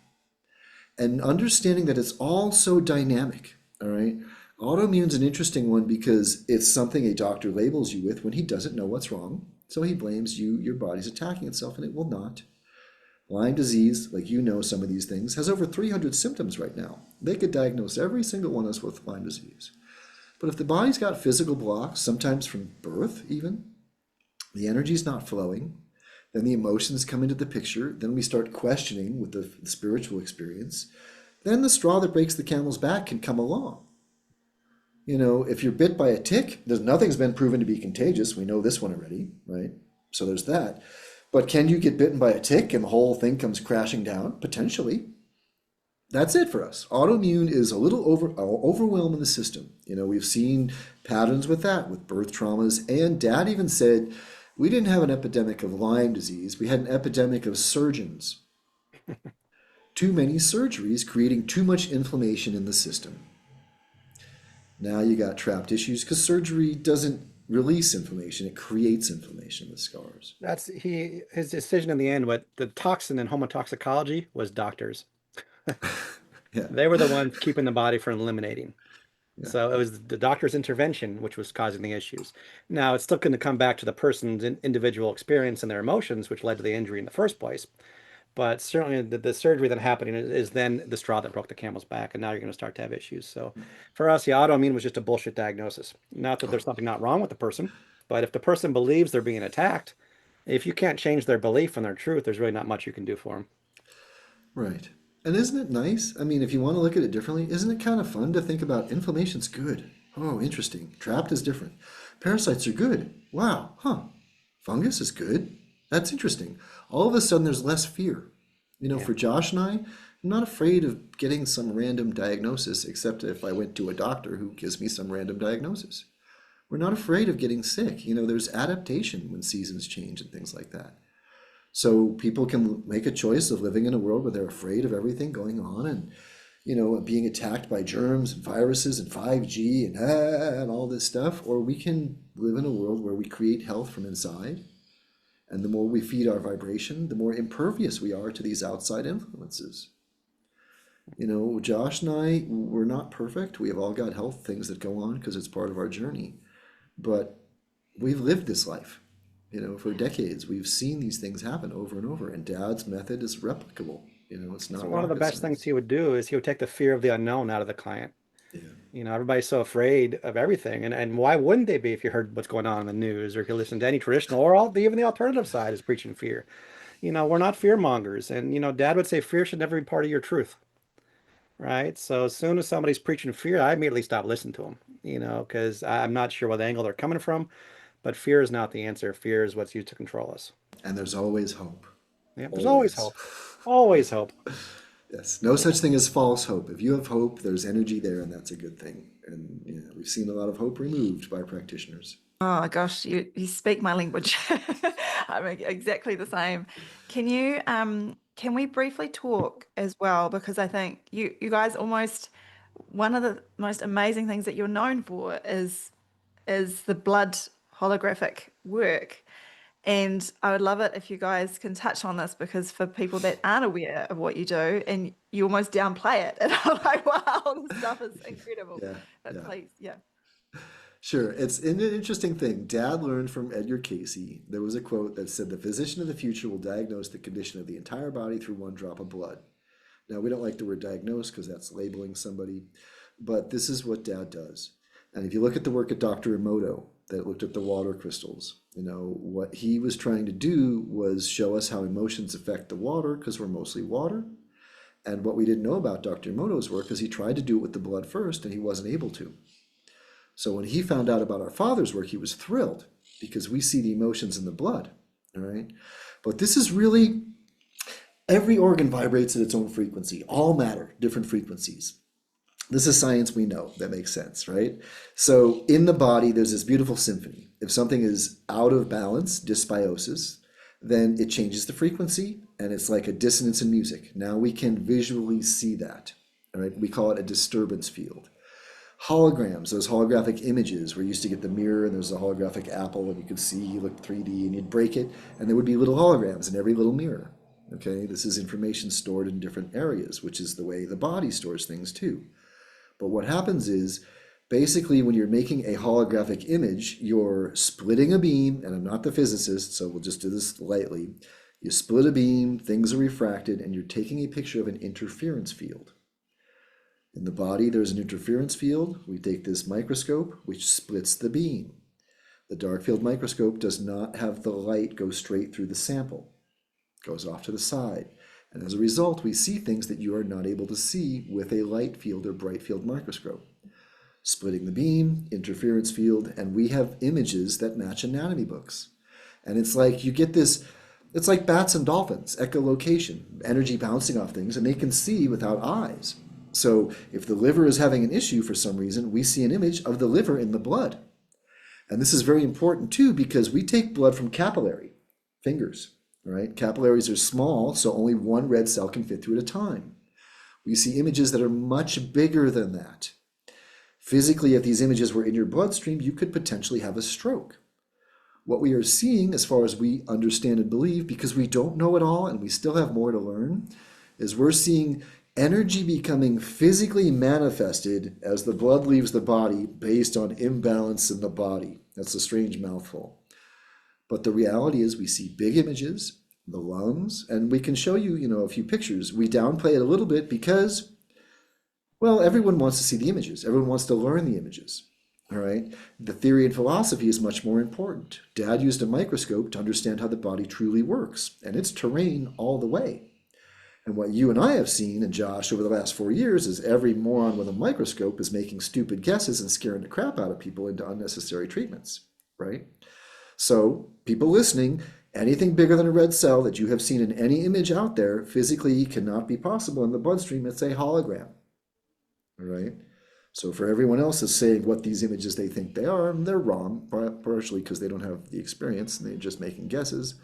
[SPEAKER 3] And understanding that it's all so dynamic, all right? Autoimmune's an interesting one because it's something a doctor labels you with when he doesn't know what's wrong. So he blames you, your body's attacking itself, and it will not. Lyme disease, like some of these things, has over 300 symptoms right now. They could diagnose every single one of us with Lyme disease. But if the body's got physical blocks, sometimes from birth even, the energy's not flowing, then the emotions come into the picture, then we start questioning with the spiritual experience, then the straw that breaks the camel's back can come along. If you're bit by a tick, nothing's been proven to be contagious. We know this one already, right? So there's that. But can you get bitten by a tick and the whole thing comes crashing down? Potentially. That's it for us. Autoimmune is a little overwhelming the system. We've seen patterns with that, with birth traumas. And Dad even said, we didn't have an epidemic of Lyme disease. We had an epidemic of surgeons. Too many surgeries creating too much inflammation in the system. Now you got trapped issues because surgery doesn't release inflammation. It creates inflammation with scars.
[SPEAKER 1] That's his decision in the end. What the toxin in homotoxicology was doctors.
[SPEAKER 3] Yeah.
[SPEAKER 1] They were the ones keeping the body from eliminating. So it was the doctor's intervention which was causing the issues. Now it's still going to come back to the person's individual experience and their emotions, which led to the injury in the first place. But certainly the surgery that happening is then the straw that broke the camel's back, and now you're going to start to have issues. So for us, the autoimmune was just a bullshit diagnosis. Not that there's something not wrong with the person, but if the person believes they're being attacked, if you can't change their belief and their truth, there's really not much you can do for them.
[SPEAKER 3] Right. And isn't it nice? I mean, if you want to look at it differently, isn't it kind of fun to think about inflammation's good? Oh, interesting. Trapped is different. Parasites are good. Wow. Huh. Fungus is good. That's interesting. All of a sudden, there's less fear. For Josh and I'm not afraid of getting some random diagnosis, except if I went to a doctor who gives me some random diagnosis. We're not afraid of getting sick. There's adaptation when seasons change and things like that. So people can make a choice of living in a world where they're afraid of everything going on and, being attacked by germs and viruses and 5G and all this stuff. Or we can live in a world where we create health from inside. And the more we feed our vibration, the more impervious we are to these outside influences. Josh and I, we're not perfect. We have all got health things that go on because it's part of our journey. But we've lived this life. For decades, we've seen these things happen over and over, and Dad's method is replicable. It's not
[SPEAKER 1] So one of the
[SPEAKER 3] rocket
[SPEAKER 1] best
[SPEAKER 3] science.
[SPEAKER 1] things he would do is he would take the fear of the unknown out of the client.
[SPEAKER 3] Yeah.
[SPEAKER 1] Everybody's so afraid of everything. And why wouldn't they be if you heard what's going on in the news or if you listen to any traditional or even the alternative side is preaching fear? We're not fear mongers. And, Dad would say fear should never be part of your truth. Right. So as soon as somebody's preaching fear, I immediately stop listening to them, because I'm not sure what angle they're coming from. But fear is not the answer. Fear is what's used to control us.
[SPEAKER 3] And there's always hope.
[SPEAKER 1] Yeah, there's always
[SPEAKER 3] Always.
[SPEAKER 1] hope. Always hope.
[SPEAKER 3] Yes. No such thing as false hope. If you have hope, there's energy there, and that's a good thing. And we've seen a lot of hope removed by practitioners.
[SPEAKER 2] Oh gosh, you speak my language. I'm exactly the same. Can we briefly talk as well? Because I think you guys almost one of the most amazing things that you're known for is the blood holographic work. And I would love it if you guys can touch on this because for people that aren't aware of what you do and you almost downplay it and I'm like, wow, this stuff is incredible.
[SPEAKER 3] Yeah,
[SPEAKER 2] But
[SPEAKER 3] yeah.
[SPEAKER 2] please, yeah.
[SPEAKER 3] Sure. It's an interesting thing. Dad learned from Edgar Casey. There was a quote that said, "The physician of the future will diagnose the condition of the entire body through one drop of blood." Now, we don't like the word diagnose because that's labeling somebody, but this is what Dad does. And if you look at the work of Dr. Emoto that looked at the water crystals, what he was trying to do was show us how emotions affect the water because we're mostly water. And what we didn't know about Dr. Emoto's work is he tried to do it with the blood first and he wasn't able to. So when he found out about our father's work, he was thrilled because we see the emotions in the blood, all right? But this is really, every organ vibrates at its own frequency, all matter, different frequencies. This is science we know, that makes sense, right? So in the body, there's this beautiful symphony. If something is out of balance, dysbiosis, then it changes the frequency and it's like a dissonance in music. Now we can visually see that, all right? We call it a disturbance field. Holograms, those holographic images where you used to get the mirror and there's a holographic apple and you could see, you looked 3D and you'd break it and there would be little holograms in every little mirror. Okay, this is information stored in different areas, which is the way the body stores things too. But what happens is basically when you're making a holographic image, you're splitting a beam, and I'm not the physicist, so we'll just do this lightly. You split a beam, things are refracted, and you're taking a picture of an interference field. In the body, there's an interference field. We take this microscope, which splits the beam. The dark field microscope does not have the light go straight through the sample. It goes off to the side. And as a result, we see things that you are not able to see with a light field or bright field microscope. Splitting the beam, interference field, and we have images that match anatomy books. And it's like you get this, it's like bats and dolphins, echolocation, energy bouncing off things, and they can see without eyes. So if the liver is having an issue for some reason, we see an image of the liver in the blood. And this is very important too, because we take blood from capillary, fingers, right? Capillaries are small, so only one red cell can fit through at a time. We see images that are much bigger than that. Physically, if these images were in your bloodstream, you could potentially have a stroke. What we are seeing, as far as we understand and believe, because we don't know it all and we still have more to learn, is we're seeing energy becoming physically manifested as the blood leaves the body based on imbalance in the body. That's a strange mouthful. But the reality is we see big images, the lungs, and we can show you, a few pictures. We downplay it a little bit because, well, everyone wants to see the images. Everyone wants to learn the images, all right? The theory and philosophy is much more important. Dad used a microscope to understand how the body truly works, and it's terrain all the way. And what you and I have seen, and Josh, over the last 4 years, is every moron with a microscope is making stupid guesses and scaring the crap out of people into unnecessary treatments, right? So people listening, anything bigger than a red cell that you have seen in any image out there physically cannot be possible in the bloodstream. It's a hologram, all right? So for everyone else is saying what these images they think they are, they're wrong, partially because they don't have the experience and they're just making guesses.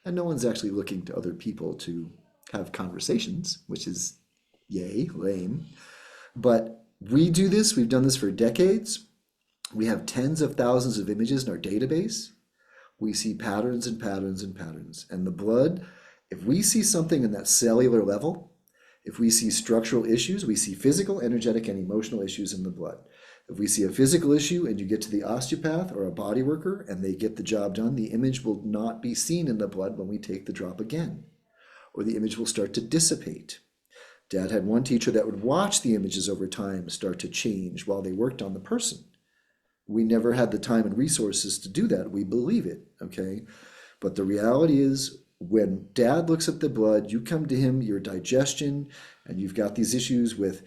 [SPEAKER 3] And no one's actually looking to other people to have conversations, which is yay, lame. But we do this, we've done this for decades. We have tens of thousands of images in our database. We see patterns and patterns and patterns. And the blood, if we see something in that cellular level, if we see structural issues, we see physical, energetic, and emotional issues in the blood. If we see a physical issue and you get to the osteopath or a body worker and they get the job done, the image will not be seen in the blood when we take the drop again, or the image will start to dissipate. Dad had one teacher that would watch the images over time start to change while they worked on the person. We never had the time and resources to do that. We believe it, okay? But the reality is when Dad looks at the blood, you come to him, your digestion, and you've got these issues with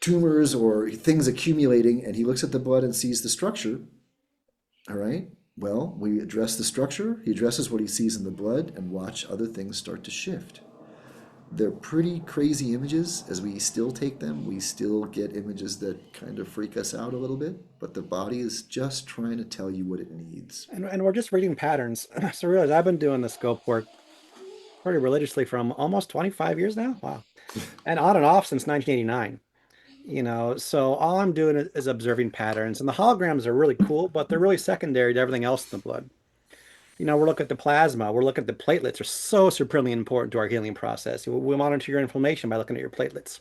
[SPEAKER 3] tumors or things accumulating, and he looks at the blood and sees the structure, all right? Well, we address the structure, he addresses what he sees in the blood, and watch other things start to shift. They're pretty crazy images. As we still take them, we still get images that kind of freak us out a little bit, but the body is just trying to tell you what it needs.
[SPEAKER 1] And we're just reading patterns. So realize I've been doing the scope work pretty religiously from almost 25 years now. Wow. And on and off since 1989. So all I'm doing is observing patterns. And the holograms are really cool, but they're really secondary to everything else in the blood. We're looking at the plasma, we're looking at the platelets are so supremely important to our healing process. We monitor your inflammation by looking at your platelets.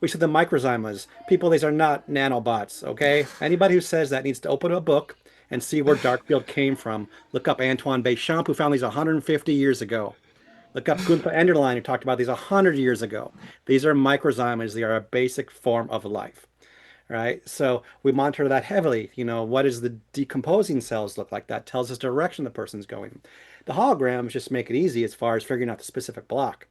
[SPEAKER 1] We see the microzymas. People, these are not nanobots, okay? Anybody who says that needs to open a book and see where Darkfield came from. Look up Antoine Béchamp, who found these 150 years ago. Look up Gunther Enderlein, who talked about these 100 years ago. These are microzymas. They are a basic form of life, right? So we monitor that heavily. What does the decomposing cells look like? That tells us the direction the person's going. The holograms just make it easy as far as figuring out the specific block.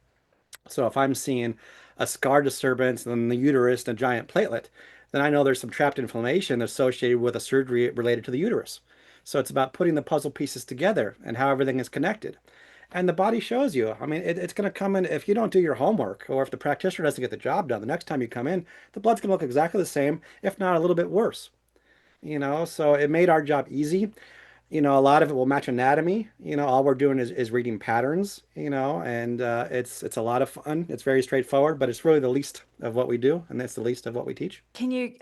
[SPEAKER 1] So if I'm seeing a scar disturbance in the uterus and a giant platelet, then I know there's some trapped inflammation associated with a surgery related to the uterus. So it's about putting the puzzle pieces together and how everything is connected. And the body shows you. I mean, it's going to come in if you don't do your homework or if the practitioner doesn't get the job done. The next time you come in, the blood's going to look exactly the same, if not a little bit worse. So it made our job easy. A lot of it will match anatomy. All we're doing is reading patterns, and it's a lot of fun. It's very straightforward, but it's really the least of what we do, and that's the least of what we teach.
[SPEAKER 2] Can you,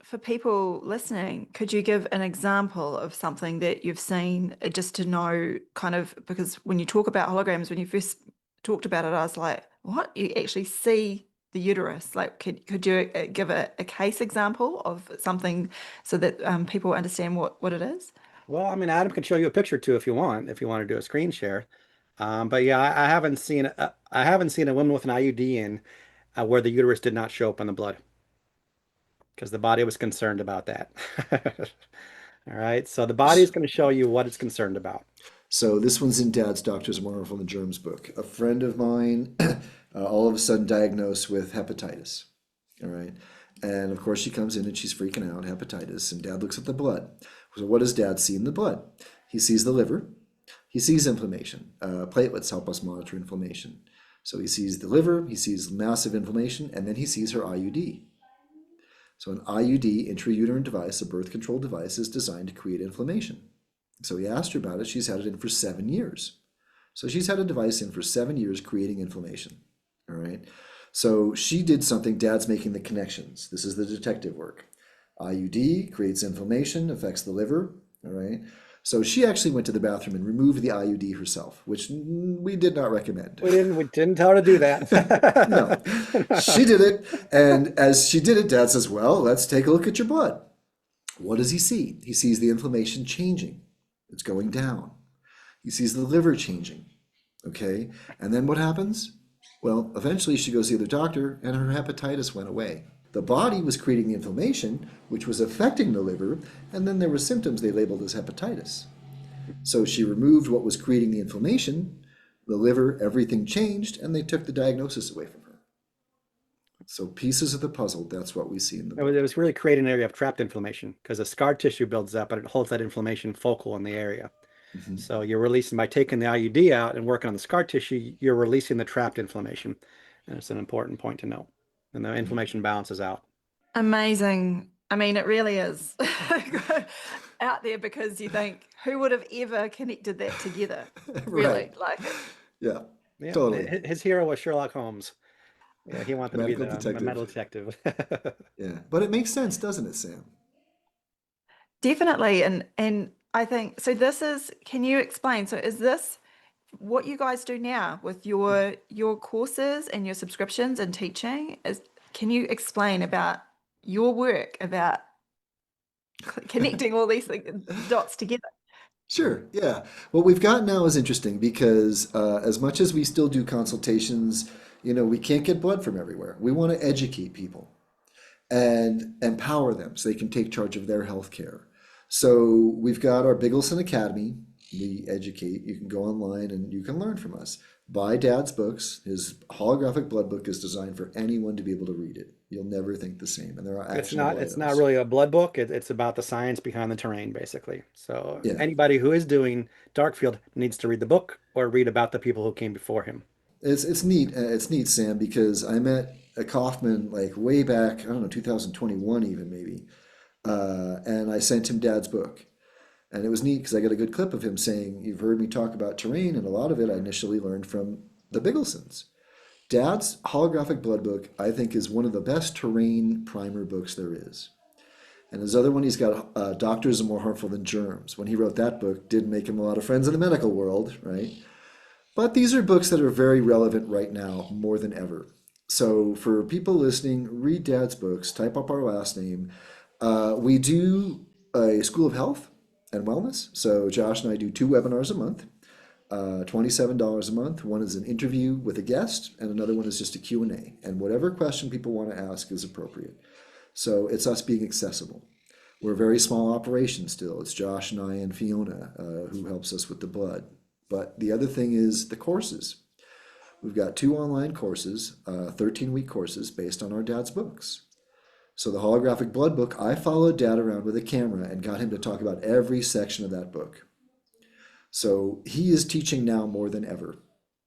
[SPEAKER 2] for people listening, could you give an example of something that you've seen just to know kind of, because when you talk about holograms, when you first talked about it, I was like, what? You actually see the uterus? Like, could you give a case example of something so that people understand what it is?
[SPEAKER 1] Well, I mean, Adam can show you a picture too if you want to do a screen share. But yeah, I haven't seen a woman with an IUD in where the uterus did not show up in the blood because the body was concerned about that. All right, so the body is going to show you what it's concerned about.
[SPEAKER 3] So this one's in Dad's Doctors Wonderful in the Germs book. A friend of mine all of a sudden diagnosed with hepatitis. All right. And of course she comes in and she's freaking out, hepatitis, and Dad looks at the blood. So what does Dad see in the blood? He sees the liver. He sees inflammation. Platelets help us monitor inflammation. So he sees the liver, he sees massive inflammation, and then he sees her IUD. So an IUD, intrauterine device, a birth control device, is designed to create inflammation. So he asked her about it. She's had it in for 7 years. So she's had a device in for 7 years creating inflammation. All right. So she did something. Dad's making the connections. This is the detective work. IUD creates inflammation, affects the liver. All right. So she actually went to the bathroom and removed the IUD herself, which we did not recommend.
[SPEAKER 1] We didn't tell her to do that.
[SPEAKER 3] No, she did it. And as she did it, Dad says, well, let's take a look at your blood. What does he see? He sees the inflammation changing. It's going down. He sees the liver changing. Okay. And then what happens? Well, eventually she goes to the doctor and her hepatitis went away. The body was creating the inflammation, which was affecting the liver, and then there were symptoms they labeled as hepatitis. So she removed what was creating the inflammation, the liver, everything changed, and they took the diagnosis away from her. So pieces of the puzzle, that's what we see in the book.
[SPEAKER 1] It was really creating an area of trapped inflammation because the scar tissue builds up and it holds that inflammation focal in the area. Mm-hmm. So you're releasing, by taking the IUD out and working on the scar tissue, you're releasing the trapped inflammation. And it's an important point to know. And the inflammation balances out.
[SPEAKER 2] Amazing. I mean, it really is out there because you think, who would have ever connected that together? Really,
[SPEAKER 3] Right.
[SPEAKER 2] like it.
[SPEAKER 3] Yeah, totally.
[SPEAKER 1] His hero was Sherlock Holmes. Yeah, he wanted to be
[SPEAKER 3] Medical
[SPEAKER 1] the
[SPEAKER 3] detective.
[SPEAKER 1] metal detective.
[SPEAKER 3] Yeah, but it makes sense, doesn't it, Sam?
[SPEAKER 2] Definitely. And I think, so this is, can you explain? So is this what you guys do now with your courses and your subscriptions and teaching? Can you explain about your work, about connecting all these dots together?
[SPEAKER 3] Sure, yeah. What we've got now is interesting because as much as we still do consultations, we can't get blood from everywhere. We want to educate people and empower them so they can take charge of their health care. So we've got our Biggelson Academy. We educate. You can go online and you can learn from us. Buy Dad's books. His holographic blood book is designed for anyone to be able to read it. You'll never think the same. And there are
[SPEAKER 1] It's
[SPEAKER 3] actionable
[SPEAKER 1] not
[SPEAKER 3] items.
[SPEAKER 1] really a blood book. It's about the science behind the terrain, basically. So
[SPEAKER 3] Yeah.
[SPEAKER 1] anybody who is doing Darkfield needs to read the book or read about the people who came before him.
[SPEAKER 3] It's neat. It's neat, Sam, because I met a Kaufman like way back, I don't know, 2021 even maybe, and I sent him Dad's book. And it was neat because I got a good clip of him saying, "You've heard me talk about terrain, and a lot of it I initially learned from the Bigglesons." Dad's holographic blood book, I think, is one of the best terrain primer books there is. And his other one, he's got Doctors Are More Harmful Than Germs. When he wrote that book, didn't make him a lot of friends in the medical world, right? But these are books that are very relevant right now more than ever. So for people listening, read Dad's books, type up our last name. We do a School of Health and Wellness. So Josh and I do 2 webinars a month, $27 a month. One is an interview with a guest, and another one is just a Q&A. And whatever question people want to ask is appropriate. So it's us being accessible. We're a very small operation still. It's Josh and I and Fiona who helps us with the blood. But the other thing is the courses. We've got 2 online courses, 13-week courses based on our dad's books. So the holographic blood book, I followed Dad around with a camera and got him to talk about every section of that book. So he is teaching now more than ever.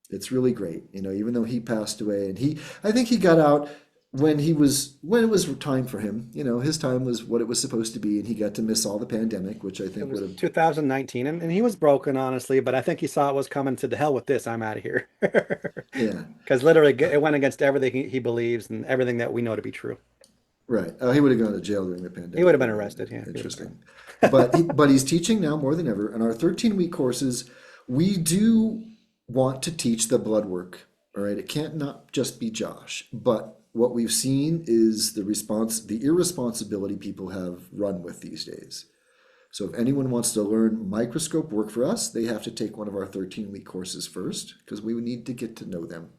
[SPEAKER 3] It's really great, even though he passed away, and I think he got out when it was time for him. His time was what it was supposed to be, and he got to miss all the pandemic, which I
[SPEAKER 1] It
[SPEAKER 3] think would
[SPEAKER 1] was
[SPEAKER 3] have.
[SPEAKER 1] 2019, and he was broken, honestly, but I think he saw it was coming to the hell with this. I'm out of here.
[SPEAKER 3] Yeah,
[SPEAKER 1] Because literally, it went against everything he believes and everything that we know to be true.
[SPEAKER 3] right. He would have gone to jail during the
[SPEAKER 1] He would have
[SPEAKER 3] pandemic.
[SPEAKER 1] been arrested. Yeah. He would have been.
[SPEAKER 3] Interesting. But he's teaching now more than ever. And our 13-week courses, we do want to teach the blood work. All right. It can't not just be Josh. But what we've seen is the irresponsibility people have run with these days. So if anyone wants to learn microscope work for us, they have to take one of our 13-week courses first, because we need to get to know them.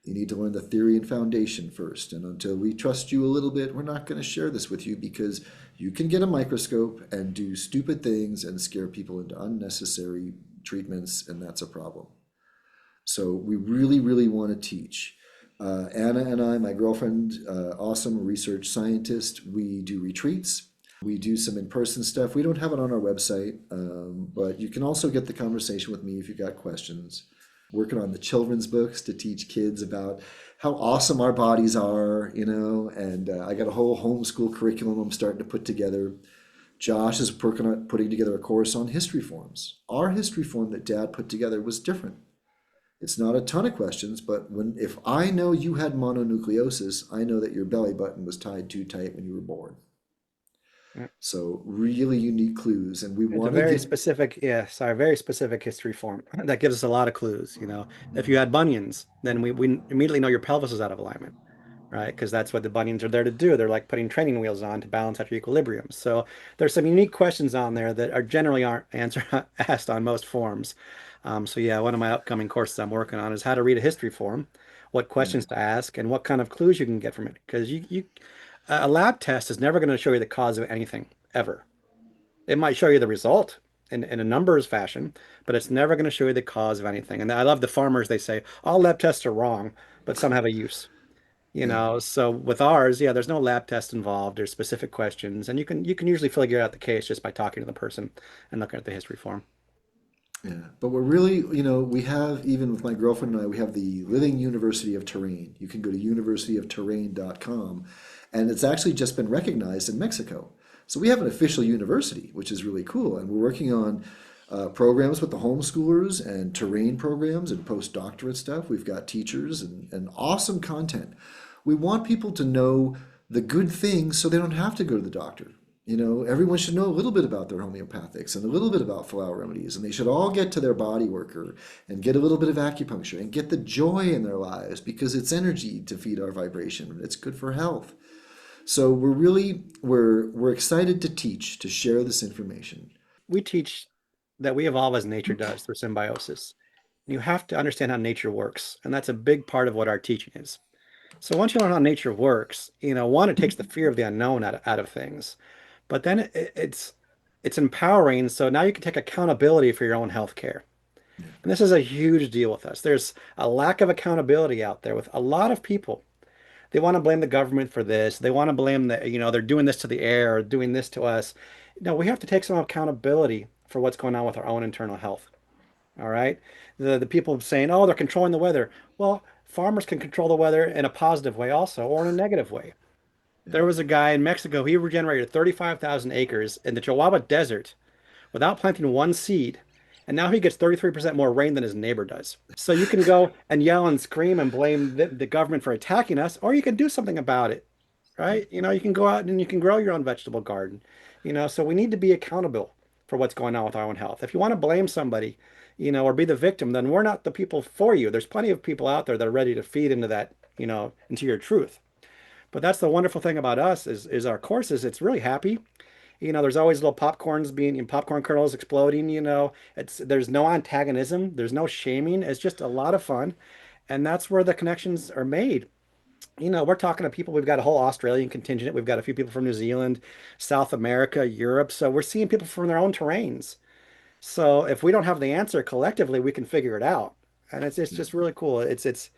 [SPEAKER 3] You need to learn the theory and foundation first. And until we trust you a little bit, we're not going to share this with you, because you can get a microscope and do stupid things and scare people into unnecessary treatments, and that's a problem. So we really, really want to teach. Anna and I, my girlfriend, awesome research scientist, we do retreats. We do some in-person stuff. We don't have it on our website, but you can also get the conversation with me if you've got questions. Working on the children's books to teach kids about how awesome our bodies are, and I got a whole homeschool curriculum I'm starting to put together. Josh is working on putting together a course on history forms. Our history form that Dad put together was different. It's not a ton of questions, but if I know you had mononucleosis, I know that your belly button was tied too tight when you were born.
[SPEAKER 1] Yeah.
[SPEAKER 3] So really unique clues, and we
[SPEAKER 1] It's a
[SPEAKER 3] want to
[SPEAKER 1] very
[SPEAKER 3] get.
[SPEAKER 1] specific, yeah, sorry, very specific history form that gives us a lot of clues. If you had bunions, then we immediately know your pelvis is out of alignment, right? Because that's what the bunions are there to do. They're like putting training wheels on to balance out your equilibrium. So there's some unique questions on there that are generally aren't answered asked on most forms. So yeah, one of my upcoming courses I'm working on is how to read a history form, what questions to ask, and what kind of clues you can get from it. Because a lab test is never going to show you the cause of anything ever. It might show you the result in a numbers fashion, but it's never going to show you the cause of anything. And I love the farmers, they say, all lab tests are wrong, but some have a use.
[SPEAKER 3] Yeah.
[SPEAKER 1] So with ours, yeah, there's no lab test involved. There's specific questions, and you can usually figure out the case just by talking to the person and looking at the history form.
[SPEAKER 3] Yeah, but we're really, we have, even with my girlfriend and I, we have the Living University of Terrain. You can go to universityofterrain.com, and it's actually just been recognized in Mexico. So we have an official university, which is really cool. And we're working on programs with the homeschoolers and terrain programs and postdoctorate stuff. We've got teachers and awesome content. We want people to know the good things so they don't have to go to the doctor. Everyone should know a little bit about their homeopathics and a little bit about flower remedies, and they should all get to their body worker and get a little bit of acupuncture and get the joy in their lives, because it's energy to feed our vibration. It's good for health. So we're excited to teach, to share this information.
[SPEAKER 1] We teach that we evolve as nature does through symbiosis. You have to understand how nature works, and that's a big part of what our teaching is. So once you learn how nature works, one, it takes the fear of the unknown out of things. But then it's empowering. So now you can take accountability for your own health care. And this is a huge deal with us. There's a lack of accountability out there with a lot of people. They want to blame the government for this. They want to blame that, they're doing this to the air or doing this to us. No, we have to take some accountability for what's going on with our own internal health. All right. The people saying, oh, they're controlling the weather. Well, farmers can control the weather in a positive way also, or in a negative way.
[SPEAKER 3] Yeah.
[SPEAKER 1] There was a guy in Mexico, he regenerated 35,000 acres in the Chihuahua Desert without planting one seed. And now he gets 33% more rain than his neighbor does. So you can go and yell and scream and blame the government for attacking us, or you can do something about it, right? You can go out and you can grow your own vegetable garden. So we need to be accountable for what's going on with our own health. If you want to blame somebody, or be the victim, then we're not the people for you. There's plenty of people out there that are ready to feed into that, into your truth. But that's the wonderful thing about us is our courses. It's really happy. There's always little popcorns being popcorn kernels exploding. There's no antagonism, there's no shaming. It's just a lot of fun. And that's where the connections are made. We're talking to people. We've got a whole Australian contingent. We've got a few people from New Zealand, South America, Europe. So we're seeing people from their own terrains. So if we don't have the answer collectively, we can figure it out. And it's
[SPEAKER 3] Yeah.
[SPEAKER 1] just really cool. It's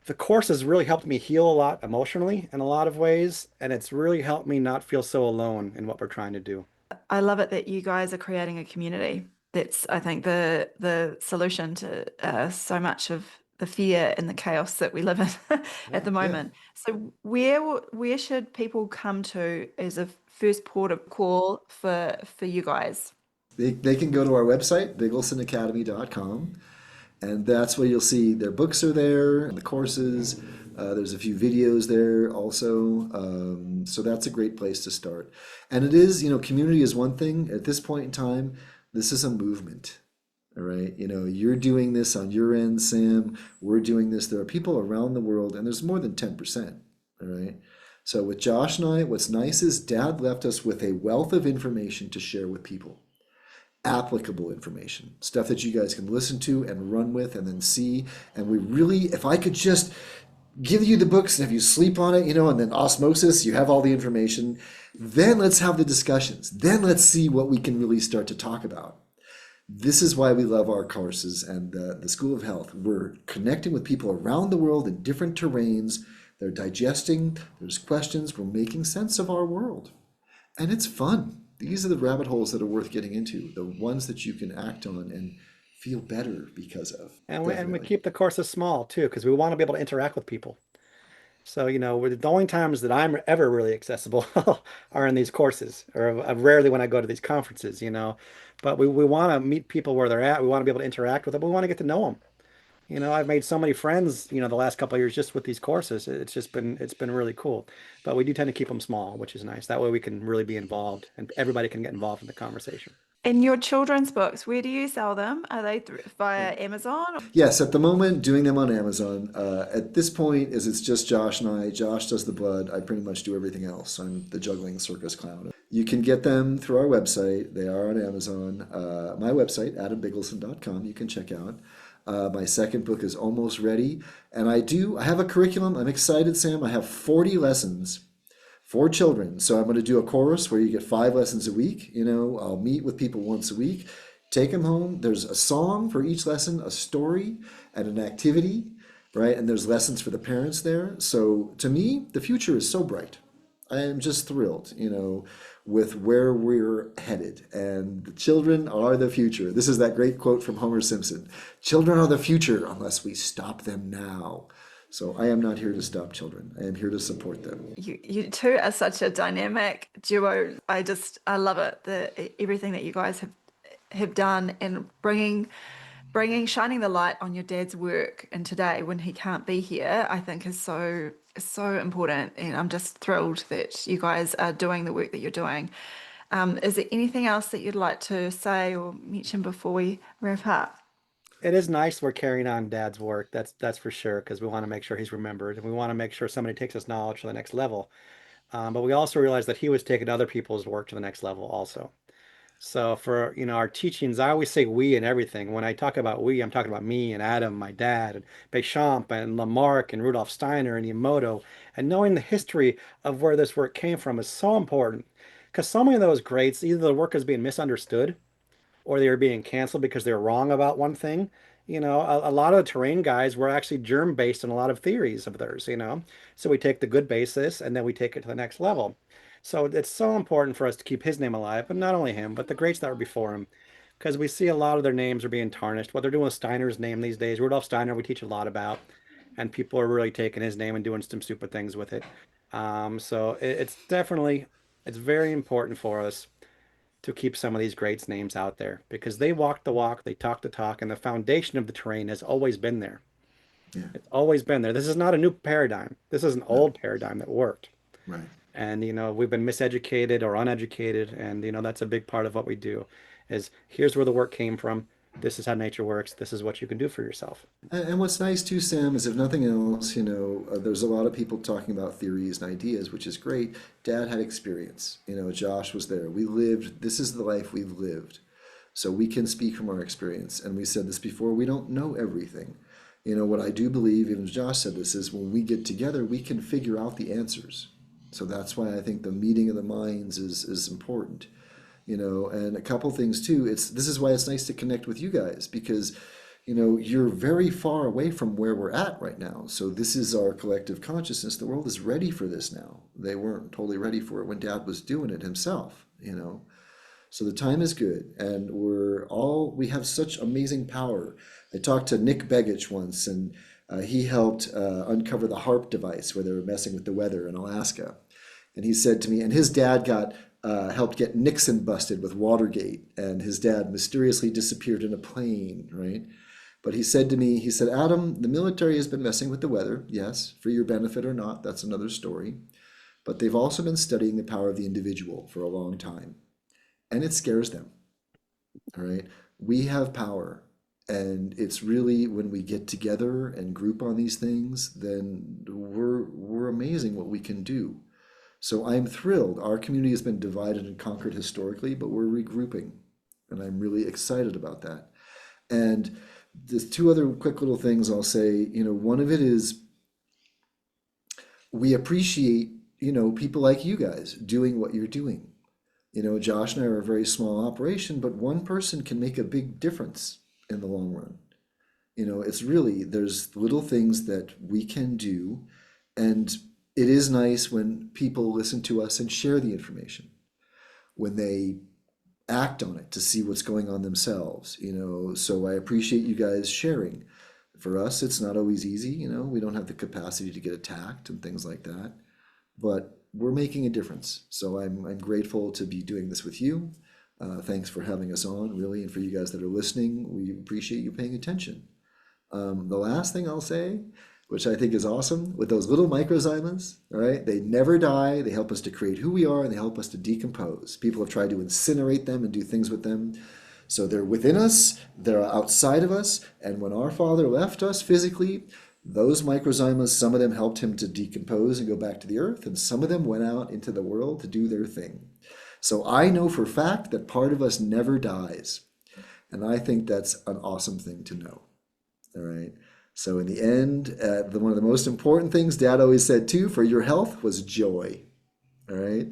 [SPEAKER 1] the course has really helped me heal a lot emotionally in a lot of ways, and it's really helped me not feel so alone in what we're trying to do.
[SPEAKER 2] I love it that you guys are creating a community. That's, I think, the solution to so much of the fear and the chaos that we live in at
[SPEAKER 1] Yeah.
[SPEAKER 2] the
[SPEAKER 3] Yeah.
[SPEAKER 2] moment. So where should people come to as a first port of call for you guys?
[SPEAKER 3] They can go to our website, bigglesonacademy.com, and that's where you'll see their books are there, and the courses. There's a few videos there also. So that's a great place to start. And it is, community is one thing. At this point in time, this is a movement. All right. You're doing this on your end, Sam. We're doing this. There are people around the world, and there's more than 10%. All right. So with Josh and I, what's nice is Dad left us with a wealth of information to share with people, applicable information, stuff that you guys can listen to and run with and then see. And we really, if I could just give you the books and have you sleep on it, and then osmosis, you have all the information, then let's have the discussions. Then let's see what we can really start to talk about. This is why we love our courses and the School of Health. We're connecting with people around the world in different terrains. They're digesting, there's questions, we're making sense of our world. And it's fun. These are the rabbit holes that are worth getting into, the ones that you can act on and feel better because of.
[SPEAKER 1] And we
[SPEAKER 3] Definitely.
[SPEAKER 1] keep the courses small too, because we want to be able to interact with people. So, the only times that I'm ever really accessible are in these courses, or rarely when I go to these conferences. But we want to meet people where they're at. We want to be able to interact with them. We want to get to know them. I've made so many friends, the last couple of years just with these courses. It's been really cool. But we do tend to keep them small, which is nice. That way we can really be involved and everybody can get involved in the conversation.
[SPEAKER 2] And your children's books, where do you sell them? Are they via Amazon?
[SPEAKER 3] Yes, at the moment, doing them on Amazon. At this point, is it's just Josh and I. Josh does the blood. I pretty much do everything else. I'm the juggling circus clown. You can get them through our website. They are on Amazon. My website, adambiggelson.com, you can check out. My second book is almost ready. And I have a curriculum. I'm excited, Sam. I have 40 lessons for children. So I'm going to do a course where you get 5 lessons a week. I'll meet with people once a week, take them home. There's a song for each lesson, a story, and an activity, right? And there's lessons for the parents there. So to me, the future is so bright. I am just thrilled, with where we're headed. And the children are the future. This is that great quote from Homer Simpson. Children are the future unless we stop them now. So I am not here to stop children. I am here to support them.
[SPEAKER 2] You two are such a dynamic duo. I love it. Everything that you guys have done and shining the light on your dad's work and today when he can't be here, I think is so important. And I'm just thrilled that you guys are doing the work that you're doing. Is there anything else that you'd like to say or mention before we wrap up?
[SPEAKER 1] It is nice we're carrying on Dad's work. That's for sure, because we want to make sure he's remembered, and we want to make sure somebody takes his knowledge to the next level. But we also realize that he was taking other people's work to the next level also. So for our teachings, I always say we and everything. When I talk about we, I'm talking about me and Adam, my dad, and Béchamp and Lamarck and Rudolf Steiner and Emoto. And knowing the history of where this work came from is so important, because so many of those greats, either the work is being misunderstood or they were being canceled because they were wrong about one thing. A lot of the terrain guys were actually germ based in a lot of theories of theirs. So we take the good basis and then we take it to the next level. So it's so important for us to keep his name alive, but not only him, but the greats that were before him, because we see a lot of their names are being tarnished. What they're doing with Steiner's name these days, Rudolf Steiner, we teach a lot about, and people are really taking his name and doing some stupid things with it. So it's definitely, it's very important for us to keep some of these greats' names out there because they walk the walk, they talk the talk, and the foundation of the terrain has always been there.
[SPEAKER 3] Yeah.
[SPEAKER 1] It's always been there. This is not a new paradigm. This is an
[SPEAKER 3] No.
[SPEAKER 1] old paradigm that worked.
[SPEAKER 3] Right.
[SPEAKER 1] And, we've been miseducated or uneducated. And, that's a big part of what we do is here's where the work came from. This is how nature works. This is what you can do for yourself.
[SPEAKER 3] And what's nice too, Sam, is if nothing else, there's a lot of people talking about theories and ideas, which is great. Dad had experience. Josh was there. We lived, this is the life we've lived. So we can speak from our experience. And we said this before, we don't know everything. What I do believe, even Josh said this, is when we get together, we can figure out the answers. So that's why I think the meeting of the minds is important. And a couple things too. This is why it's nice to connect with you guys because, you're very far away from where we're at right now. So this is our collective consciousness. The world is ready for this now. They weren't totally ready for it when Dad was doing it himself, So the time is good, and we have such amazing power. I talked to Nick Begich once, and he helped uncover the HARP device where they were messing with the weather in Alaska. And he said to me, and his dad helped get Nixon busted with Watergate, and his dad mysteriously disappeared in a plane, right? But he said to me, Adam, the military has been messing with the weather, yes, for your benefit or not, that's another story. But they've also been studying the power of the individual for a long time. And it scares them, all right? We have power, and it's really when we get together and group on these things, then we're amazing what we can do. So I'm thrilled. Our community has been divided and conquered historically, but we're regrouping, and I'm really excited about that. And there's two other quick little things I'll say. One of it is we appreciate, people like you guys doing what you're doing. Josh and I are a very small operation, but one person can make a big difference in the long run. It's really, there's little things that we can do, and it is nice when people listen to us and share the information, when they act on it to see what's going on themselves, so I appreciate you guys sharing. For us, it's not always easy, we don't have the capacity to get attacked and things like that, but we're making a difference. So I'm grateful to be doing this with you. Thanks for having us on, really, and for you guys that are listening, we appreciate you paying attention. The last thing I'll say, which I think is awesome, with those little microzymas, all right, they never die. They help us to create who we are, and they help us to decompose. People have tried to incinerate them and do things with them. So they're within us, they're outside of us, and when our father left us physically, those microzymas, some of them helped him to decompose and go back to the earth, and some of them went out into the world to do their thing. So I know for a fact that part of us never dies, and I think that's an awesome thing to know, all right? So in the end, one of the most important things Dad always said too for your health was joy, all right?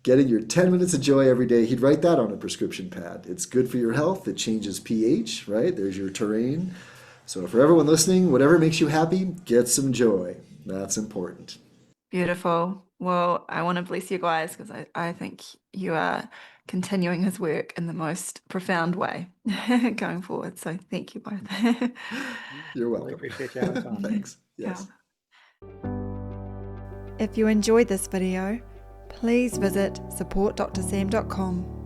[SPEAKER 3] Getting your 10 minutes of joy every day. He'd write that on a prescription pad. It's good for your health. It changes pH, right? There's your terrain. So for everyone listening, whatever makes you happy, get some joy. That's important.
[SPEAKER 2] Beautiful. Well, I want to bless you guys because I think you are continuing his work in the most profound way going forward. So thank you both.
[SPEAKER 3] You're
[SPEAKER 1] Really
[SPEAKER 3] welcome.
[SPEAKER 1] appreciate you having us on.
[SPEAKER 3] Thanks. Yes.
[SPEAKER 2] If you enjoyed this video, please visit supportdrsam.com.